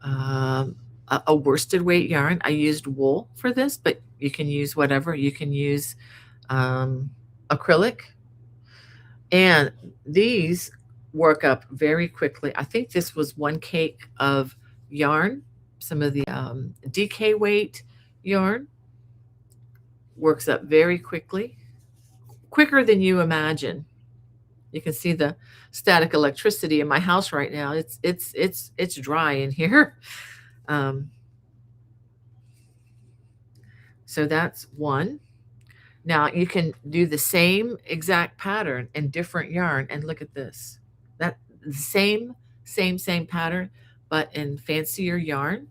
a worsted weight yarn. I used wool for this, but you can use whatever. You can use acrylic. And these work up very quickly. I think this was 1 cake of yarn. Some of the DK weight yarn works up very quickly, quicker than you imagine. You can see the static electricity in my house right now. It's dry in here. So that's one. Now you can do the same exact pattern in different yarn, and look at this. That same pattern, but in fancier yarn.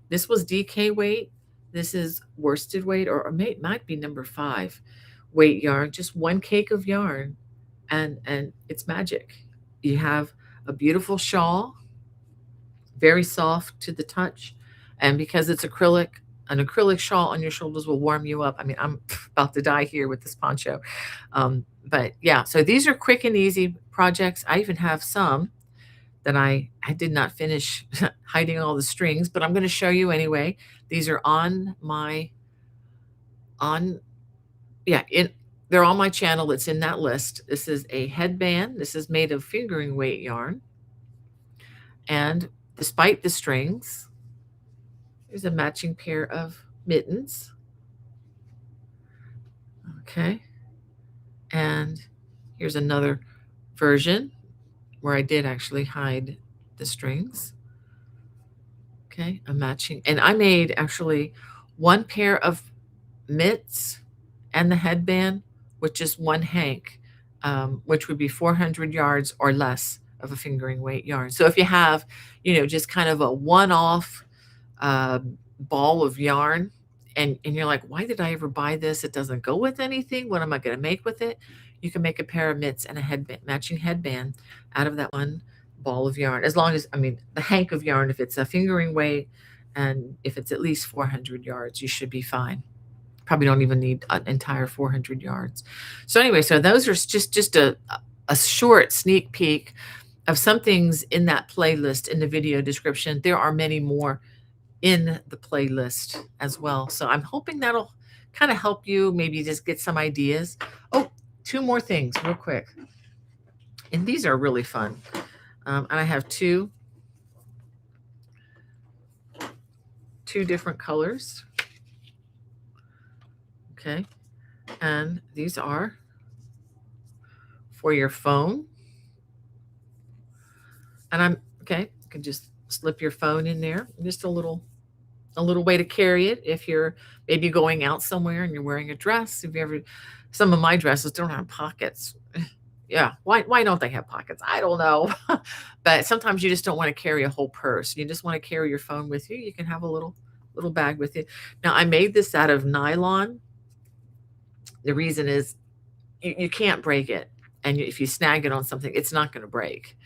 This was DK weight. This is worsted weight, or it might be number 5 weight yarn. Just 1 cake of yarn, and it's magic. You have a beautiful shawl, very soft to the touch, and because it's acrylic, an acrylic shawl on your shoulders will warm you up. I mean, I'm about to die here with this poncho. But yeah, so these are quick and easy projects. I even have some that I did not finish hiding all the strings, but I'm going to show you anyway. These are on my, they're on my channel. It's in that list. This is a headband. This is made of fingering weight yarn. And despite the strings, there's a matching pair of mittens. Okay. And here's another version where I did actually hide the strings. Okay, a matching. And I made actually 1 pair of mitts and the headband with just 1 hank, which would be 400 yards or less of a fingering weight yarn. So if you have, just kind of a one-off ball of yarn and you're like, why did I ever buy this? It doesn't go with anything. What am I going to make with it? You can make a pair of mitts and a headband, matching headband out of that one ball of yarn. As long as, I mean, the hank of yarn, if it's a fingering weight and if it's at least 400 yards, you should be fine. Probably don't even need an entire 400 yards. So anyway, so those are just a short sneak peek of some things in that playlist in the video description. There are many more in the playlist as well. So I'm hoping that'll kind of help you maybe just get some ideas. Oh, two more things real quick. And these are really fun. And I have two different colors. Okay. And these are for your phone. And I'm okay, you can just slip your phone in there. Just a little way to carry it if you're maybe going out somewhere and you're wearing a dress. If you ever, some of my dresses don't have pockets. Yeah, why don't they have pockets? I don't know. But sometimes you just don't want to carry a whole purse. You just want to carry your phone with you. You can have a little bag with you. Now I made this out of nylon. The reason is you can't break it. And if you snag it on something, it's not going to break.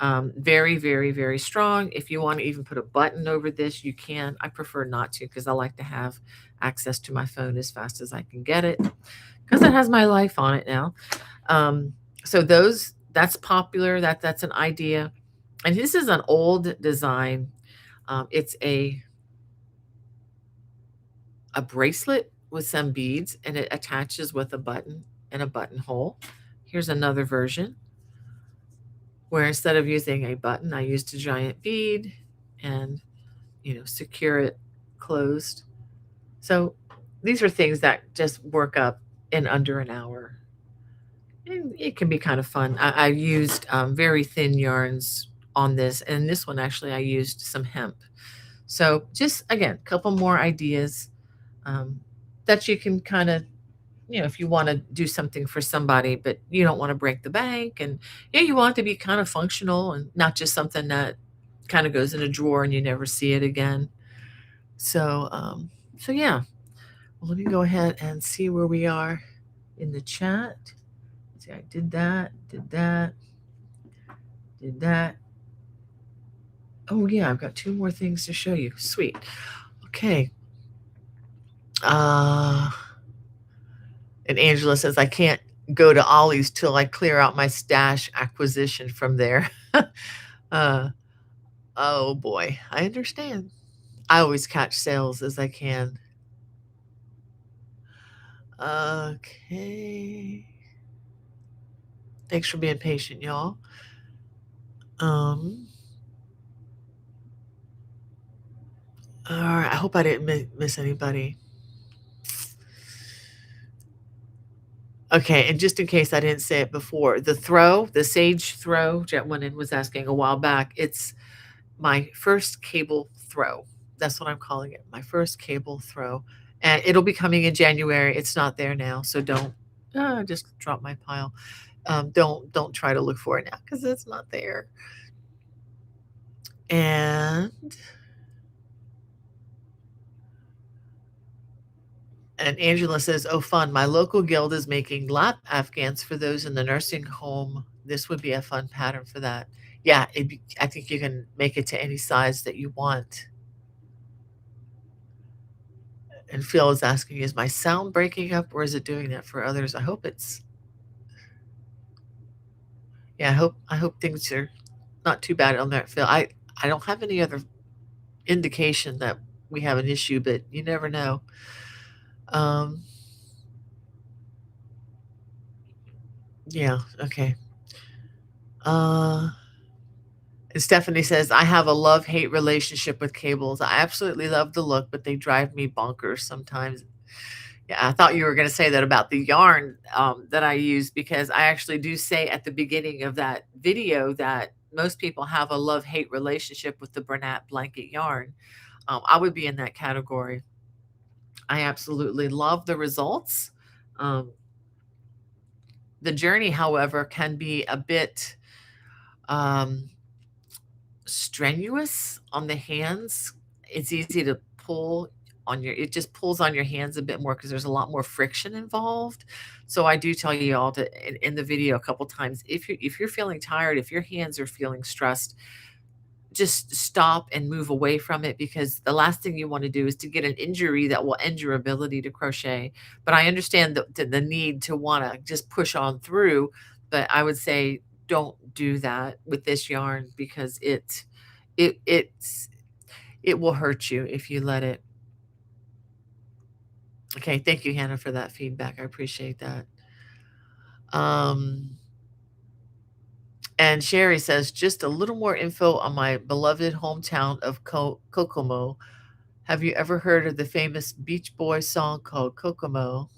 Very, very, very strong. If you want to even put a button over this, you can. I prefer not to because I like to have access to my phone as fast as I can get it because it has my life on it now. So that's popular. That's an idea. And this is an old design. It's a bracelet with some beads, and it attaches with a button and a buttonhole. Here's another version where instead of using a button, I used a giant bead and, secure it closed. So these are things that just work up in under an hour. And it can be kind of fun. I used very thin yarns on this, and this one actually I used some hemp. So just, again, a couple more ideas that you can kind of, if you want to do something for somebody, but you don't want to break the bank, and you want it to be kind of functional and not just something that kind of goes in a drawer and you never see it again. So, yeah. Well, let me go ahead and see where we are in the chat. See, I did that. Oh yeah, I've got two more things to show you. Sweet. Okay. And Angela says, I can't go to Ollie's till I clear out my stash acquisition from there. Oh boy, I understand. I always catch sales as I can. Okay. Thanks for being patient, y'all. All right, I hope I didn't miss anybody. Okay, and just in case I didn't say it before, the sage throw, Jet One was asking a while back, it's my first cable throw. That's what I'm calling it, my first cable throw. And it'll be coming in January. It's not there now, so don't just drop my pile. Don't try to look for it now because it's not there. And Angela says, oh, fun. My local guild is making lap afghans for those in the nursing home. This would be a fun pattern for that. Yeah, I think you can make it to any size that you want. And Phil is asking, is my sound breaking up or is it doing that for others? I hope it's, yeah, I hope things are not too bad on that, Phil. I don't have any other indication that we have an issue, but you never know. Yeah, okay. And Stephanie says, I have a love-hate relationship with cables. I absolutely love the look, but they drive me bonkers sometimes. Yeah, I thought you were going to say that about the yarn that I use, because I actually do say at the beginning of that video that most people have a love-hate relationship with the Bernat blanket yarn. I would be in that category. I absolutely love the results. The journey, however, can be a bit strenuous on the hands. It's easy to pull on your it just pulls on your hands a bit more because there's a lot more friction involved. So I do tell you all to in the video a couple times, if you're feeling tired, if your hands are feeling stressed, just stop and move away from it because the last thing you want to do is to get an injury that will end your ability to crochet. But I understand the need to want to just push on through, but I would say don't do that with this yarn because it will hurt you if you let it. Okay, thank you, Hannah, for that feedback. I appreciate that. Um, and Sherry says, just a little more info on my beloved hometown of Kokomo. Have you ever heard of the famous Beach Boys song called Kokomo?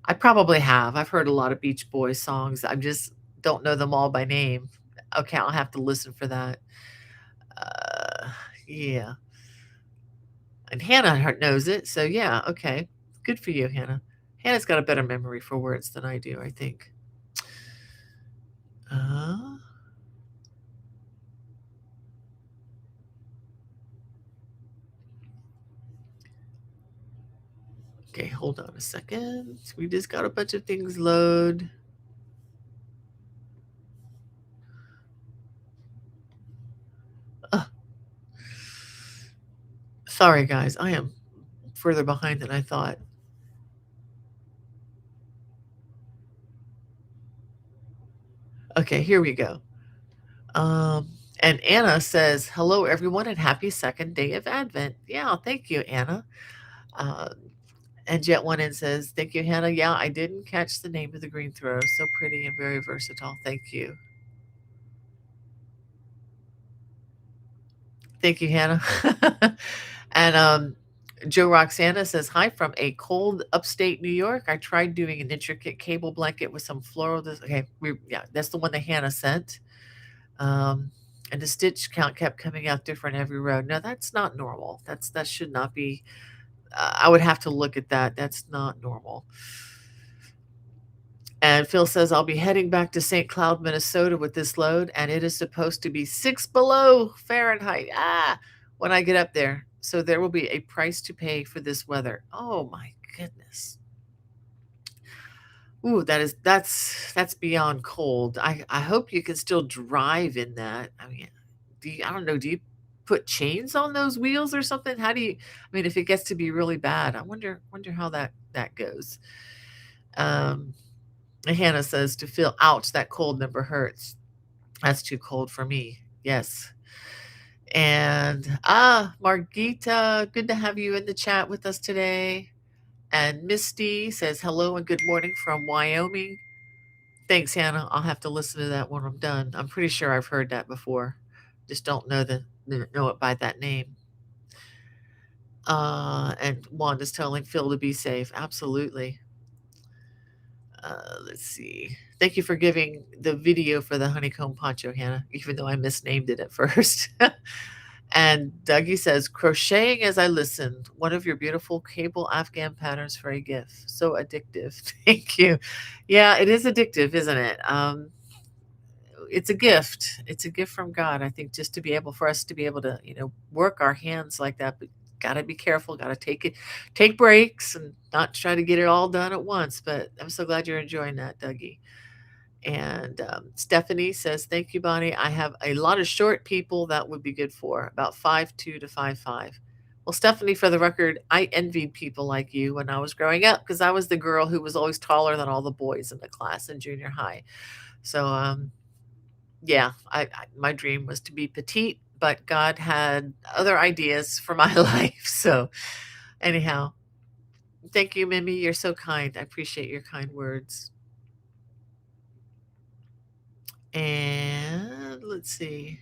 I probably have. I've heard a lot of Beach Boys songs. I just don't know them all by name. Okay, I'll have to listen for that. Uh, yeah. And Hannah knows it. So, yeah, okay. Good for you, Hannah. Hannah's got a better memory for words than I do, I think. Uh, okay, hold on a second. We just got a bunch of things load. Uh, sorry, guys. I am further behind than I thought. Okay, here we go. And Anna says, hello, everyone, and happy second day of Advent. Yeah, thank you, Anna. Uh, and Jet One In says, thank you, Hannah. Yeah, I didn't catch the name of the green throw. So pretty and very versatile. Thank you. Thank you, Hannah. and Joe Roxana says, hi from a cold upstate New York. I tried doing an intricate cable blanket with some floral. Okay, yeah, that's the one that Hannah sent. And the stitch count kept coming out different every row. No, that's not normal. That should not be. I would have to look at that. That's not normal. And Phil says, I'll be heading back to St. Cloud, Minnesota with this load, and it is supposed to be 6 below Fahrenheit. When I get up there. So there will be a price to pay for this weather. Oh my goodness. Ooh, that's beyond cold. I hope you can still drive in that. I mean, I don't know, do you put chains on those wheels or something? How do you I mean, if it gets to be really bad, I wonder how that goes. Um, and Hannah says to feel, ouch, that cold never hurts. That's too cold for me. Yes. And Margita, good to have you in the chat with us today. And Misty says hello and good morning from Wyoming. Thanks, Hannah. I'll have to listen to that when I'm done. I'm pretty sure I've heard that before. Just don't know it by that name. And Wanda's telling Phil to be safe. Absolutely. Let's see. Thank you for giving the video for the honeycomb poncho, Hannah, even though I misnamed it at first. And Dougie says, crocheting as I listened. One of your beautiful cable Afghan patterns for a gift. So addictive. Thank you. Yeah, it is addictive, isn't it? It's a gift. It's a gift from God. I think just to be able for us to be able to, work our hands like that, but gotta be careful, gotta take breaks and not try to get it all done at once. But I'm so glad you're enjoying that, Dougie. And Stephanie says, thank you, Bonnie. I have a lot of short people that would be good for about 5'2" to 5'5". Well, Stephanie, for the record, I envied people like you when I was growing up because I was the girl who was always taller than all the boys in the class in junior high. So, yeah, my dream was to be petite, but God had other ideas for my life. So, anyhow, thank you, Mimi. You're so kind. I appreciate your kind words. And let's see.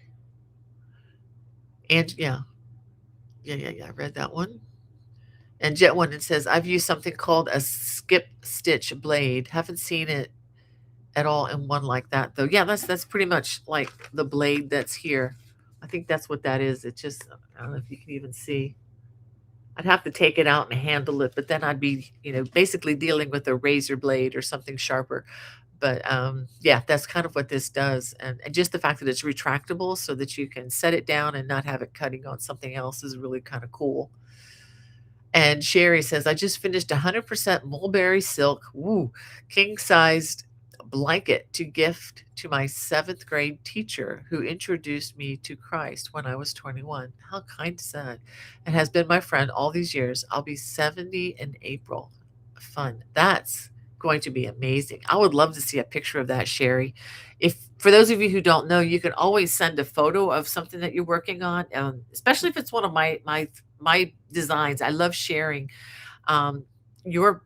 And yeah. I read that one. And Jet One, it says, I've used something called a skip stitch blade. Haven't seen it at all in one like that though. Yeah, that's pretty much like the blade that's here. I think that's what that is. It just, I don't know if you can even see. I'd have to take it out and handle it, but then I'd be, basically dealing with a razor blade or something sharper. But yeah, that's kind of what this does. And just the fact that it's retractable so that you can set it down and not have it cutting on something else is really kind of cool. And Sherry says, I just finished 100% mulberry silk, woo, king sized blanket to gift to my seventh grade teacher who introduced me to Christ when I was 21. How kind is that? And has been my friend all these years. I'll be 70 in April. Fun. That's going to be amazing. I would love to see a picture of that, Sherry. If for those of you who don't know, you can always send a photo of something that you're working on, especially if it's one of my designs. I love sharing um, your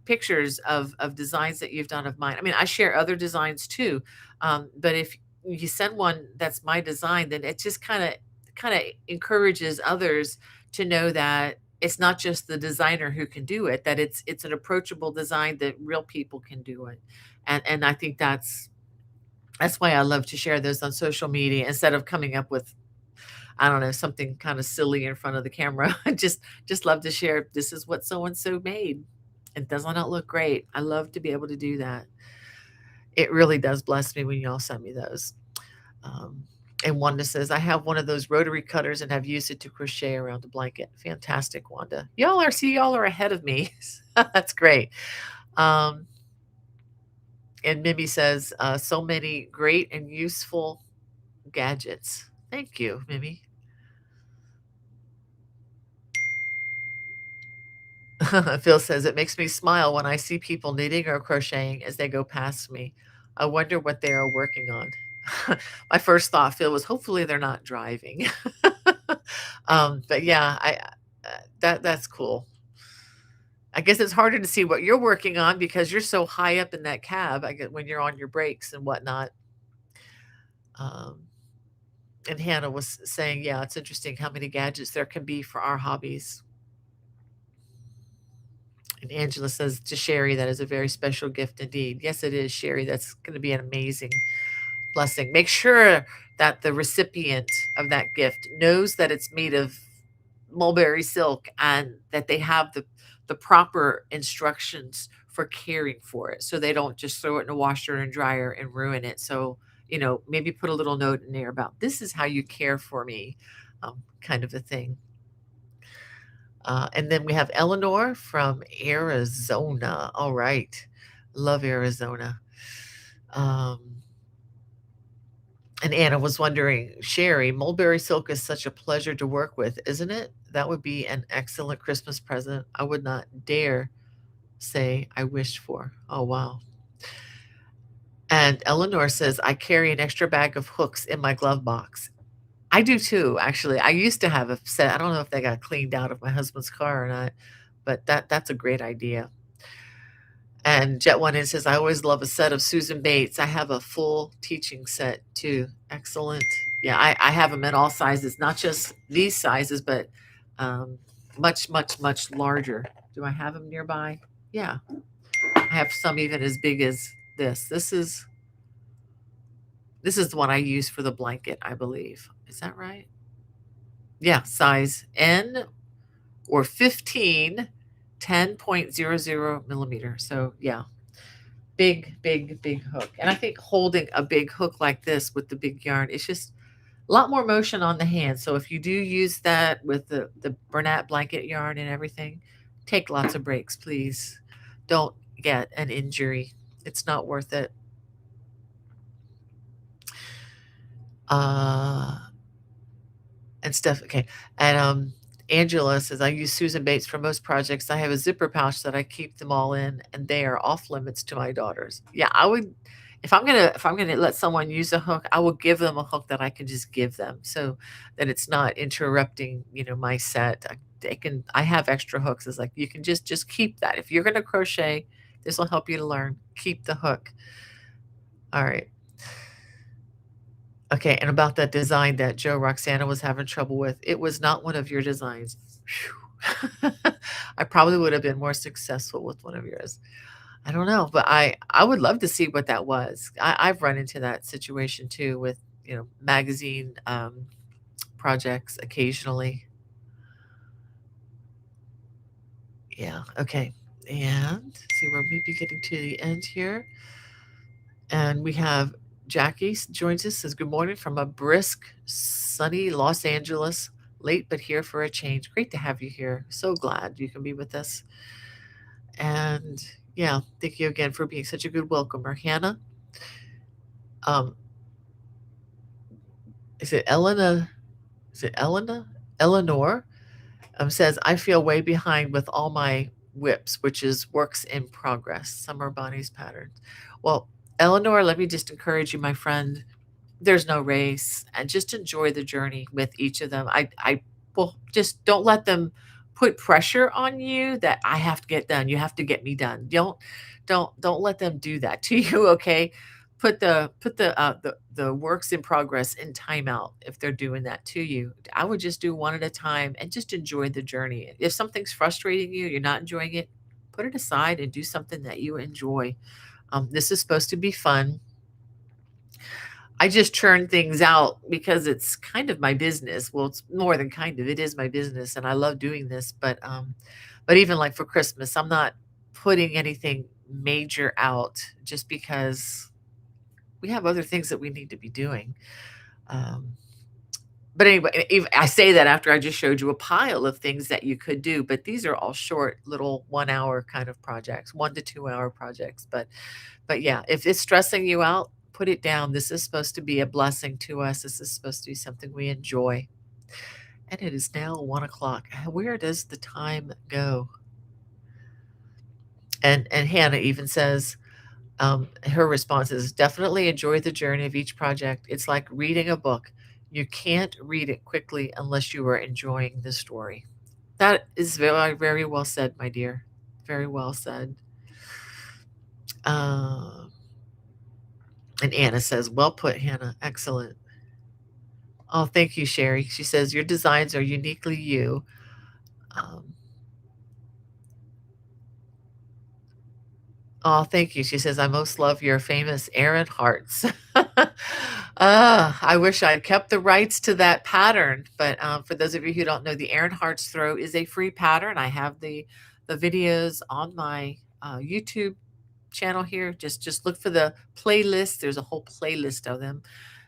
pictures of designs that you've done of mine. I mean, I share other designs too, but if you send one that's my design, then it just kind of encourages others to know that it's not just the designer who can do it, that it's an approachable design that real people can do it. And I think that's why I love to share those on social media instead of coming up with, I don't know, something kind of silly in front of the camera. I just love to share, this is what so and so made. It does not look great. I love to be able to do that. It really does bless me when y'all send me those. Um, and Wanda says, I have one of those rotary cutters and have used it to crochet around a blanket. Fantastic, Wanda. Y'all are ahead of me. That's great. Um, and Mimi says, so many great and useful gadgets. Thank you, Mimi. Phil says, it makes me smile when I see people knitting or crocheting as they go past me. I wonder what they are working on. My first thought, Phil, was hopefully they're not driving. But yeah, that's cool. I guess it's harder to see what you're working on because you're so high up in that cab. I get when you're on your brakes and whatnot. Um, and Hannah was saying, yeah, it's interesting how many gadgets there can be for our hobbies. And Angela says to Sherry, that is a very special gift indeed. Yes, it is, Sherry. That's going to be an amazing blessing. Make sure that the recipient of that gift knows that it's made of mulberry silk and that they have the proper instructions for caring for it, so they don't just throw it in a washer and dryer and ruin it. So, maybe put a little note in there about, this is how you care for me, kind of a thing. And then we have Eleanor from Arizona. All right. Love Arizona. And Anna was wondering, Sherry, mulberry silk is such a pleasure to work with, isn't it? That would be an excellent Christmas present. I would not dare say I wished for. Oh, wow. And Eleanor says, I carry an extra bag of hooks in my glove box. I do too, actually. I used to have a set. I don't know if they got cleaned out of my husband's car or not, but that's a great idea. And Jet One In says, I always love a set of Susan Bates. I have a full teaching set too. Excellent. Yeah, I have them in all sizes, not just these sizes, but much, much, much larger. Do I have them nearby? Yeah. I have some even as big as this. This is the one I use for the blanket, I believe. Is that right? Yeah, size N or 15, 10.00 millimeter. So yeah, big, big, big hook. And I think holding a big hook like this with the big yarn, it's just a lot more motion on the hand. So if you do use that with the Bernat blanket yarn and everything, take lots of breaks, please. Don't get an injury. It's not worth it. And stuff. Okay. And Angela says, I use Susan Bates for most projects. I have a zipper pouch that I keep them all in, and they are off limits to my daughters. Yeah, I would, if I'm gonna let someone use a hook, I will give them a hook that I can just give them, so that it's not interrupting, my set. I have extra hooks. It's like, you can just keep that. If you're gonna crochet, this will help you to learn. Keep the hook. All right. Okay, and about that design that Joe Roxana was having trouble with, it was not one of your designs. Phew. I probably would have been more successful with one of yours. I don't know, but I would love to see what that was. I've run into that situation too with, magazine projects occasionally. Yeah, okay. And see, we're maybe getting to the end here. And we have Jackie joins us, says, good morning from a brisk, sunny Los Angeles. Late but here for a change. Great to have you here. So glad you can be with us. And yeah, thank you again for being such a good welcomer. Hannah, um, is it Elena? Is it Elena? Eleanor says, I feel way behind with all my whips, which is works in progress, summer Bonnie's patterns. Well, Eleanor, let me just encourage you, my friend. There's no race, and just enjoy the journey with each of them. I well, just don't let them put pressure on you that I have to get done. You have to get me done. Don't let them do that to you. Okay, put the works in progress in timeout if they're doing that to you. I would just do one at a time and just enjoy the journey. If something's frustrating you, you're not enjoying it, put it aside and do something that you enjoy. This is supposed to be fun. I just churn things out because it's kind of my business. Well, it's more than kind of, it is my business and I love doing this, but even like for Christmas, I'm not putting anything major out just because we have other things that we need to be doing. Um, but anyway, I say that after I just showed you a pile of things that you could do, but these are all short little 1 hour kind of projects, 1 to 2 hour projects. But yeah, if it's stressing you out, put it down. This is supposed to be a blessing to us. This is supposed to be something we enjoy. And it is now 1 o'clock. Where does the time go? And Hannah even says, her response is definitely enjoy the journey of each project. It's like reading a book. You can't read it quickly unless you are enjoying the story. That is very, very well said, my dear. Very well said. Uh, and Anna says, well put, Hannah. Excellent. Oh, thank you, Sherry. She says, your designs are uniquely you. Um, oh, thank you. She says, I most love your famous Aaron hearts. I wish I'd kept the rights to that pattern. But for those of you who don't know, the Aaron Hearts throw is a free pattern. I have the videos on my YouTube channel here. Just look for the playlist. There's a whole playlist of them.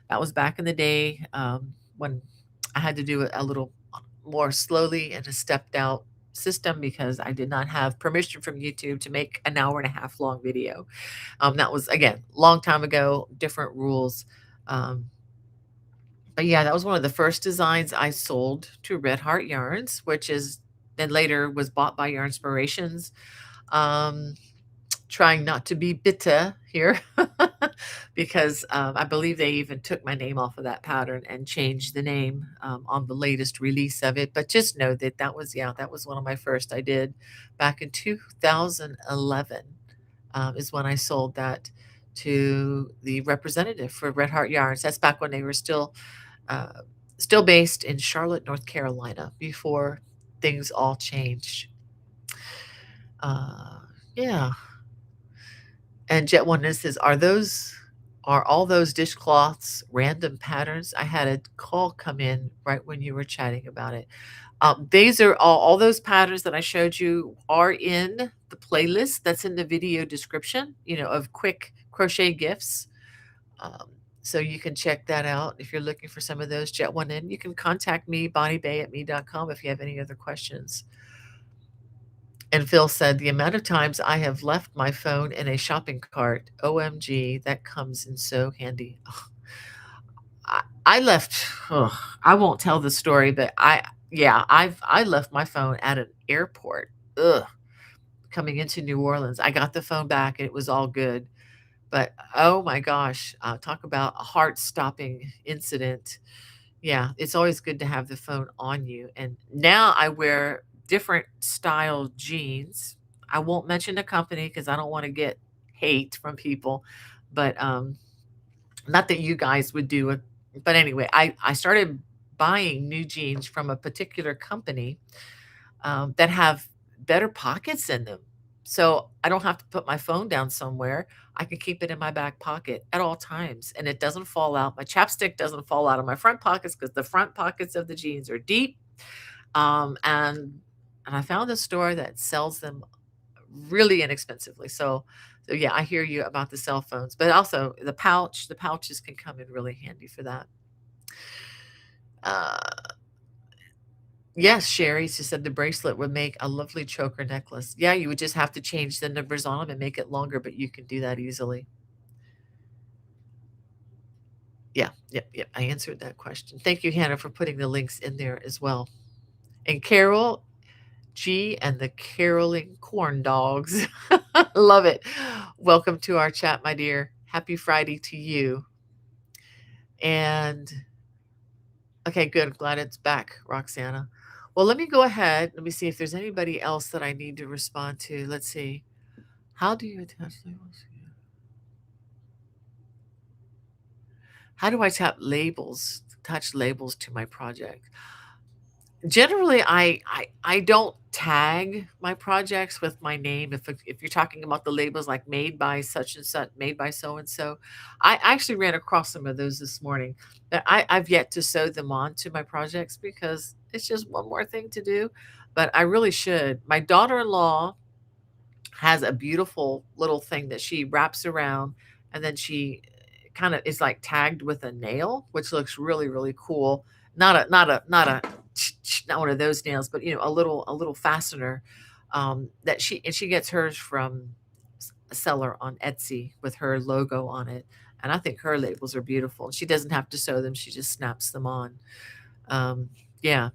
That was back in the day when I had to do it a little more slowly and a stepped out system because I did not have permission from YouTube to make an hour and a half long video. That was, again, long time ago, different rules. Um, but yeah, that was one of the first designs I sold to Red Heart Yarns, which is then later was bought by Yarn Inspirations. Um, Trying not to be bitter here because I believe they even took my name off of that pattern and changed the name on the latest release of it. But just know that that was, yeah, that was one of my first I did back in 2011 is when I sold that to the representative for Red Heart Yarns. That's back when they were uh, still based in Charlotte, North Carolina, before things all changed. Uh, yeah. And Jet One says, are all those dishcloths random patterns? I had a call come in right when you were chatting about it. These are all those patterns that I showed you are in the playlist that's in the video description, of quick crochet gifts. Um, so you can check that out if you're looking for some of those. Jet One in. You can contact me, bonniebay@me.com, if you have any other questions. And Phil said, the amount of times I have left my phone in a shopping cart, OMG, that comes in so handy. Ugh. I left, ugh, I won't tell the story, but I left my phone at an airport. Ugh, coming into New Orleans. I got the phone back and it was all good. But oh my gosh, talk about a heart-stopping incident. Yeah, it's always good to have the phone on you. And now I wear different style jeans. I won't mention the company because I don't want to get hate from people, but not that you guys would do it. But anyway, I started buying new jeans from a particular company that have better pockets in them. So I don't have to put my phone down somewhere. I can keep it in my back pocket at all times and it doesn't fall out. My chapstick doesn't fall out of my front pockets because the front pockets of the jeans are deep. And I found a store that sells them really inexpensively. So yeah, I hear you about the cell phones, but also the pouches can come in really handy for that. Uh, Yes, Sherry, she said the bracelet would make a lovely choker necklace. Yeah, you would just have to change the numbers on them and make it longer, but you can do that easily. Yeah, yep, yep. I answered that question. Thank you, Hannah, for putting the links in there as well. And Carol G and the caroling corn dogs. Love it. Welcome to our chat, my dear. Happy Friday to you. And okay, good. Glad it's back, Roxana. Well, let me go ahead. Let me see if there's anybody else that I need to respond to. Let's see. How do you attach labels? How do I tap labels, attach labels to my project? Generally, I don't tag my projects with my name. If you're talking about the labels like made by such and such, made by so and so, I actually ran across some of those this morning. But I've yet to sew them on to my projects because it's just one more thing to do. But I really should. My daughter-in-law has a beautiful little thing that she wraps around, and then she kind of is like tagged with a nail, which looks really, really cool. Not one of those nails, but a little fastener that she gets hers from a seller on Etsy with her logo on it. And I think her labels are beautiful. She doesn't have to sew them; she just snaps them on. Um, yeah,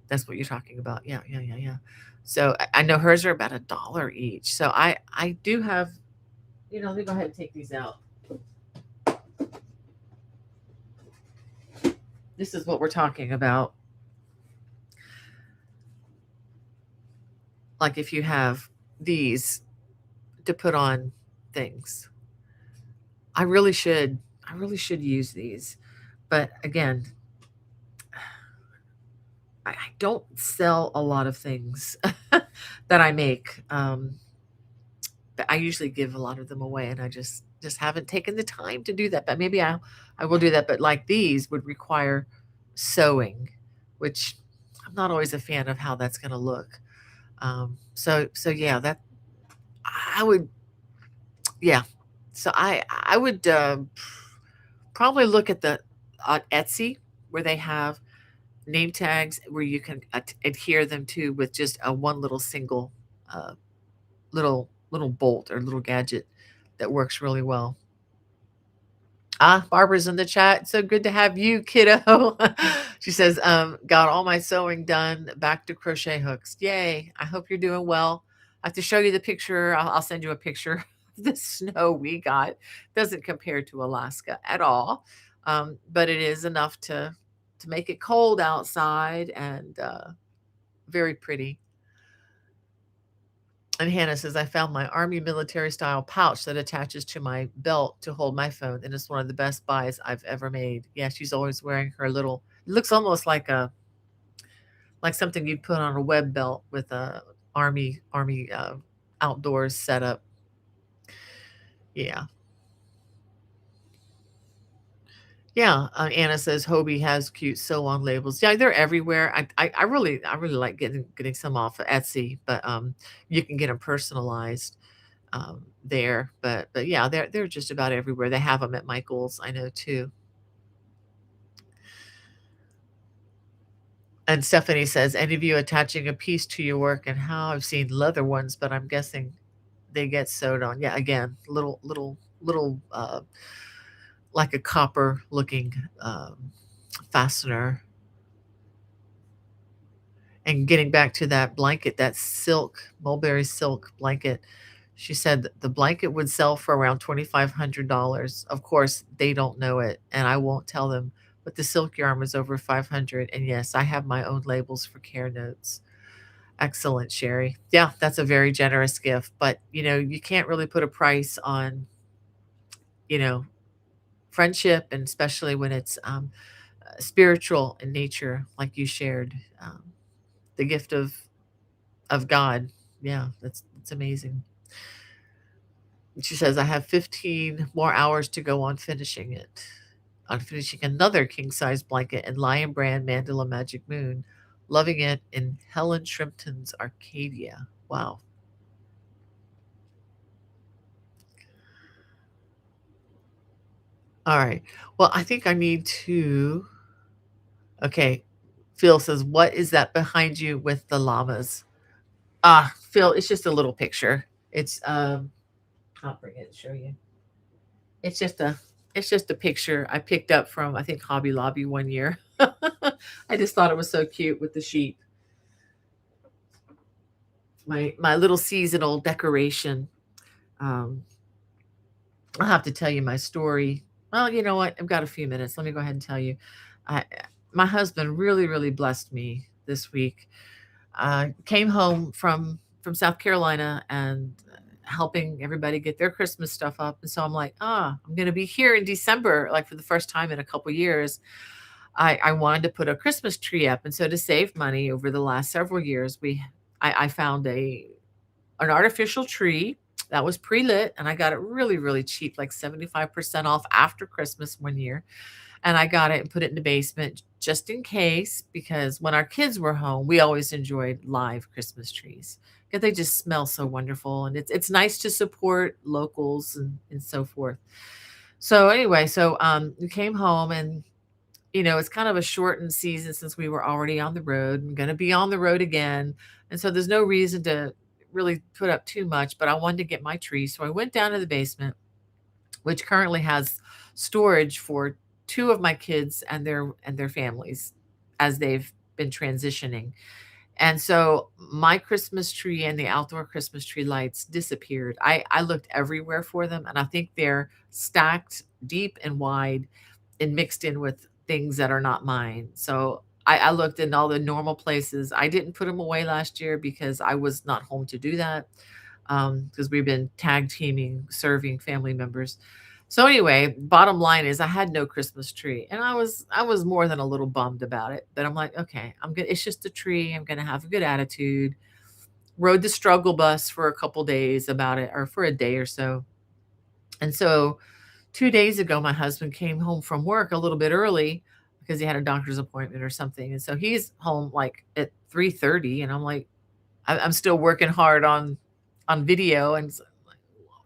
that's what you're talking about. Yeah, yeah, yeah, yeah. So I know hers are about $1 each. So I do have, let me go ahead and take these out. This is what we're talking about. Like if you have these to put on things. I really should use these. But again, I don't sell a lot of things that I make. But I usually give a lot of them away, and I just haven't taken the time to do that. But maybe I will do that. But like these would require sewing, which I'm not always a fan of how that's going to look. So yeah, that I would yeah. So I would probably look at the on Etsy where they have name tags where you can adhere them to with just a one little single uh, little bolt or little gadget that works really well. Ah, Barbara's in the chat. So good to have you, kiddo. She says, got all my sewing done. Back to crochet hooks. Yay. I hope you're doing well. I have to show you the picture. I'll send you a picture of the snow we got. Doesn't compare to Alaska at all. But it is enough to make it cold outside and very pretty. And Hannah says, I found my Army military style pouch that attaches to my belt to hold my phone. And it's one of the best buys I've ever made. Yeah, she's always wearing her little, it looks almost like something you'd put on a web belt with a army outdoors setup. Yeah. Yeah. Anna says Hobie has cute sew on labels. Yeah, they're everywhere. I really like getting some off of Etsy, but you can get them personalized there. But yeah, they're just about everywhere. They have them at Michael's, I know too. And Stephanie says, any of you attaching a piece to your work and how I've seen leather ones, but I'm guessing they get sewed on. Yeah, again, little like a copper looking fastener. And getting back to that blanket, that silk, mulberry silk blanket, she said that the blanket would sell for around $2,500. Of course, they don't know it, and I won't tell them. But the silk yarn was over 500. And yes, I have my own labels for care notes. Excellent, Sherry. Yeah, that's a very generous gift. But you can't really put a price on, you know, friendship, and especially when it's spiritual in nature, like you shared. The gift of God. Yeah, that's amazing. She says, I have 15 more hours to go on finishing it. On finishing another king size blanket in Lion Brand Mandala Magic Moon. Loving it in Helen Shrimpton's Arcadia. Wow. All right. Well, I think I need to. Okay. Phil says, "What is that behind you with the llamas?" Ah, Phil, it's just a little picture. It's I'll bring it and show you. It's just a it's just a picture I picked up from I think Hobby Lobby one year. I just thought it was so cute with the sheep. My little seasonal decoration. Um, I'll have to tell you my story. Well, you know what? I've got a few minutes. Let me go ahead and tell you. I My husband really blessed me this week. Came home from South Carolina and helping everybody get their Christmas stuff up. And so I'm like, I'm going to be here in December, like for the first time in a couple years. I wanted to put a Christmas tree up, and so to save money over the last several years, I found an artificial tree that was pre-lit, and I got it really cheap, like 75% off after Christmas one year. And I got it and put it in the basement just in case, because when our kids were home, we always enjoyed live Christmas trees because they just smell so wonderful, and it's nice to support locals and so forth. So anyway, we came home, and it's kind of a shortened season since we were already on the road. I'm going to be on the road again, and so there's no reason to really put up too much. But I wanted to get my tree, so I went down to the basement, which currently has storage for two of my kids and their families as they've been transitioning. And so my Christmas tree and the outdoor Christmas tree lights disappeared. I looked everywhere for them, and I think they're stacked deep and wide and mixed in with things that are not mine. So I looked in all the normal places. I didn't put them away last year because I was not home to do that, because we've been tag teaming, serving family members. So anyway, bottom line is I had no Christmas tree, and I was more than a little bummed about it. But I'm like, okay, I'm good. It's just a tree. I'm gonna have a good attitude. Rode the struggle bus for a couple days about it, or for a day or so. And so 2 days ago, my husband came home from work a little bit early because he had a doctor's appointment or something. And so he's home like at 3:30, and I'm like, I'm still working hard on video, and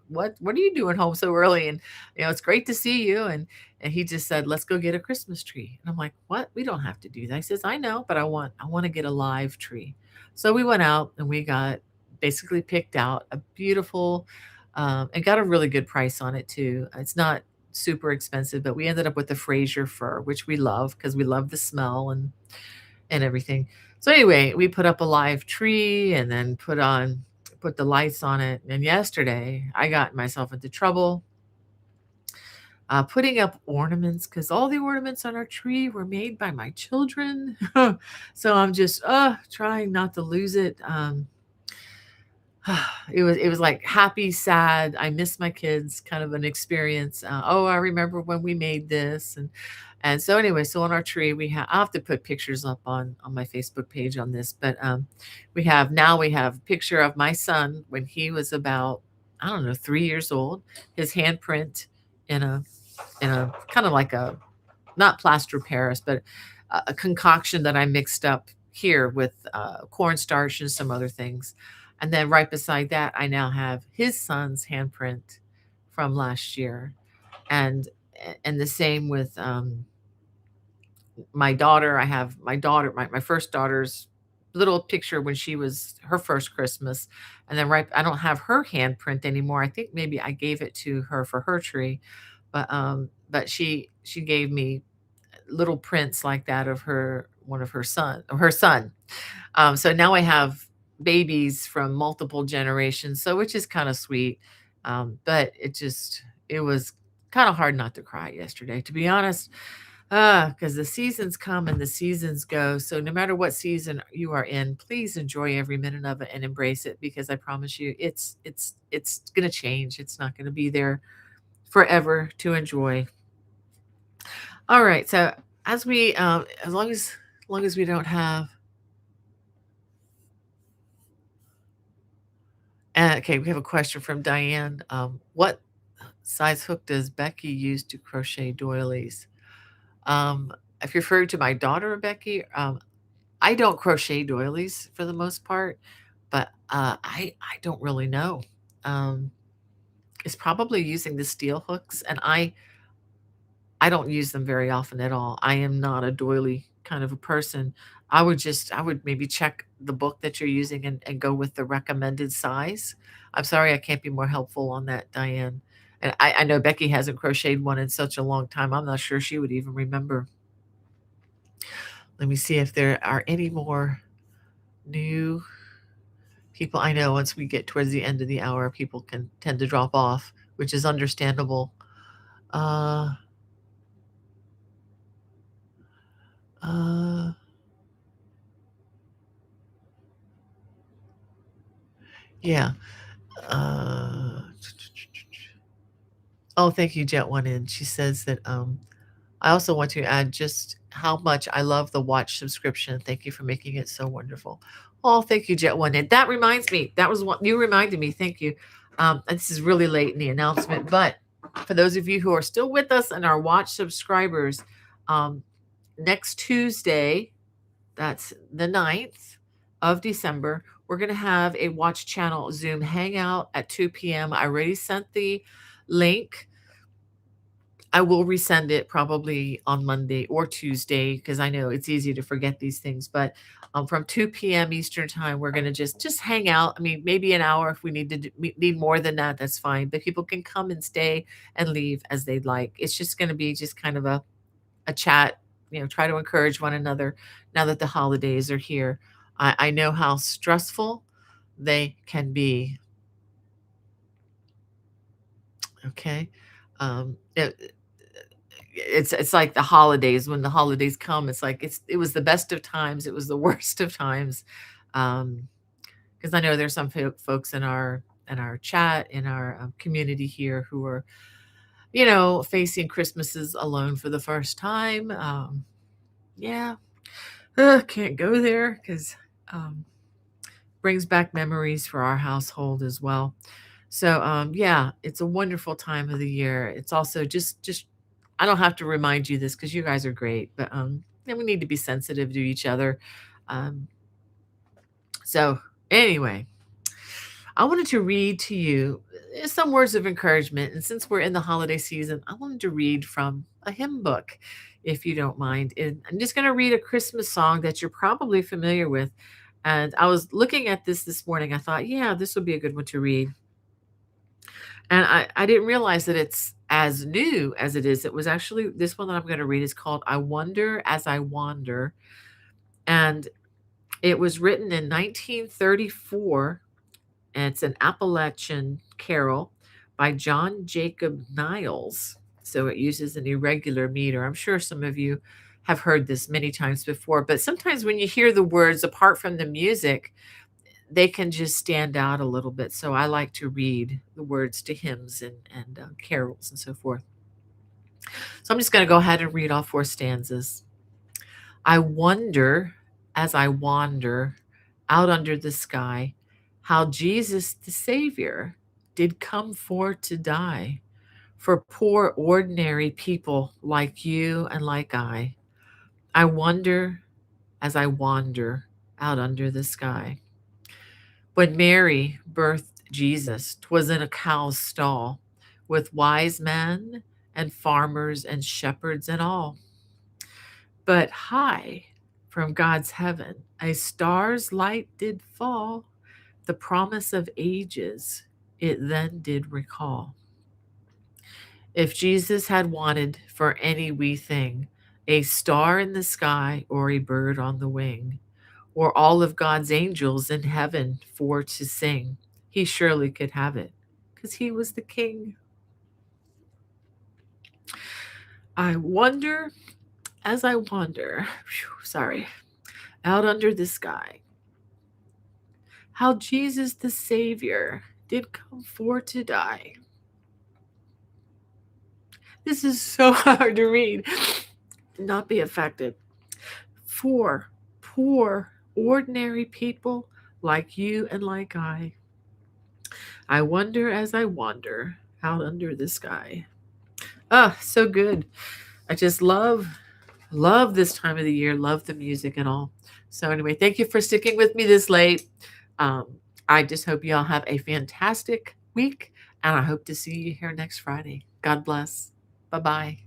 like, what are you doing home so early? And it's great to see you. And he just said, let's go get a Christmas tree. And I'm like, what? We don't have to do that. He says, I know, but I want to get a live tree. So we went out and we got basically picked out a beautiful, and got a really good price on it too. It's not super expensive, but we ended up with the Fraser fir, which we love because we love the smell and everything. So anyway, we put up a live tree and then put the lights on it. And yesterday, I got myself into trouble putting up ornaments because all the ornaments on our tree were made by my children. So I'm just trying not to lose it. It was like happy, sad, I miss my kids kind of an experience. Oh, I remember when we made this. And so anyway, so on our tree I'll have to put pictures up on my Facebook page on this, but we have a picture of my son when he was about, I don't know, 3 years old, his handprint in a kind of like a, not plaster Paris, but a concoction that I mixed up here with cornstarch and some other things. And then right beside that, I now have his son's handprint from last year, and and the same with my daughter. I have my first daughter's little picture when she was her first Christmas, and then I don't have her handprint anymore. I think maybe I gave it to her for her tree, but she gave me little prints like that of her son. So now I have babies from multiple generations, so which is kind of sweet. But it was kind of hard not to cry yesterday, to be honest, because the seasons come and the seasons go. So no matter what season you are in, please enjoy every minute of it and embrace it, because I promise you, it's gonna change. It's not gonna be there forever to enjoy. All right, so as long as we don't have okay, we have a question from Diane. What size hook does Becky use to crochet doilies? If you're referring to my daughter, Becky, I don't crochet doilies for the most part, but I don't really know. Um, it's probably using the steel hooks, and I don't use them very often at all. I am not a doily kind of a person. I would maybe check the book that you're using and go with the recommended size. I'm sorry I can't be more helpful on that, Diane. And I know Becky hasn't crocheted one in such a long time. I'm not sure she would even remember. Let me see if there are any more new people. I know once we get towards the end of the hour, people can tend to drop off, which is understandable. Uh, uh, yeah. Uh, oh, thank you, Jet One In. She says that I also want to add just how much I love the watch subscription. Thank you for making it so wonderful. Oh, thank you, Jet One. And that reminds me, that was what you reminded me. Thank you. This is really late in the announcement, but for those of you who are still with us and are watch subscribers, um, next Tuesday, that's the 9th of December, we're going to have a watch channel Zoom hangout at 2 p.m. I already sent the link. I will resend it probably on Monday or Tuesday because I know it's easy to forget these things. But from 2 p.m. Eastern time, we're gonna just hang out. I mean, maybe an hour if we need to need more than that, that's fine. But people can come and stay and leave as they'd like. It's just gonna be just kind of a chat. Try to encourage one another now that the holidays are here. I know how stressful they can be. Okay. It's like the holidays. When the holidays come, it's like it was the best of times, it was the worst of times. Because I know there's some folks in our chat, in our community here, who are facing Christmases alone for the first time. Yeah. Can't go there because brings back memories for our household as well. So yeah, it's a wonderful time of the year. It's also just I don't have to remind you this because you guys are great, but we need to be sensitive to each other. Um, so anyway, I wanted to read to you some words of encouragement, and since we're in the holiday season, I wanted to read from a hymn book, if you don't mind. And I'm just going to read a Christmas song that you're probably familiar with. And I was looking at this morning. I thought, yeah, this would be a good one to read. And I didn't realize that it's as new as it is. It was actually this one that I'm going to read is called I Wonder as I Wander. And it was written in 1934. And it's an Appalachian carol by John Jacob Niles. So it uses an irregular meter. I'm sure some of you have heard this many times before. But sometimes when you hear the words, apart from the music, they can just stand out a little bit. So I like to read the words to hymns and carols and so forth. So I'm just going to go ahead and read all 4 stanzas. I wonder as I wander out under the sky how Jesus the Savior did come for to die for poor ordinary people like you and like I. I wonder as I wander out under the sky. When Mary birthed Jesus, 'twas in a cow's stall, with wise men and farmers and shepherds and all. But high from God's heaven a star's light did fall, the promise of ages it then did recall. If Jesus had wanted for any wee thing, a star in the sky or a bird on the wing, or all of God's angels in heaven for to sing, he surely could have it, 'cause he was the king. I wonder as I wander, sorry, out under the sky, how Jesus the Savior did come for to die. This is so hard to read. Not be affected. For poor, ordinary people like you and like I wonder as I wander out under the sky. Ah, so good. I just love this time of the year, love the music and all. So anyway, thank you for sticking with me this late. I just hope you all have a fantastic week, and I hope to see you here next Friday. God bless. Bye-bye.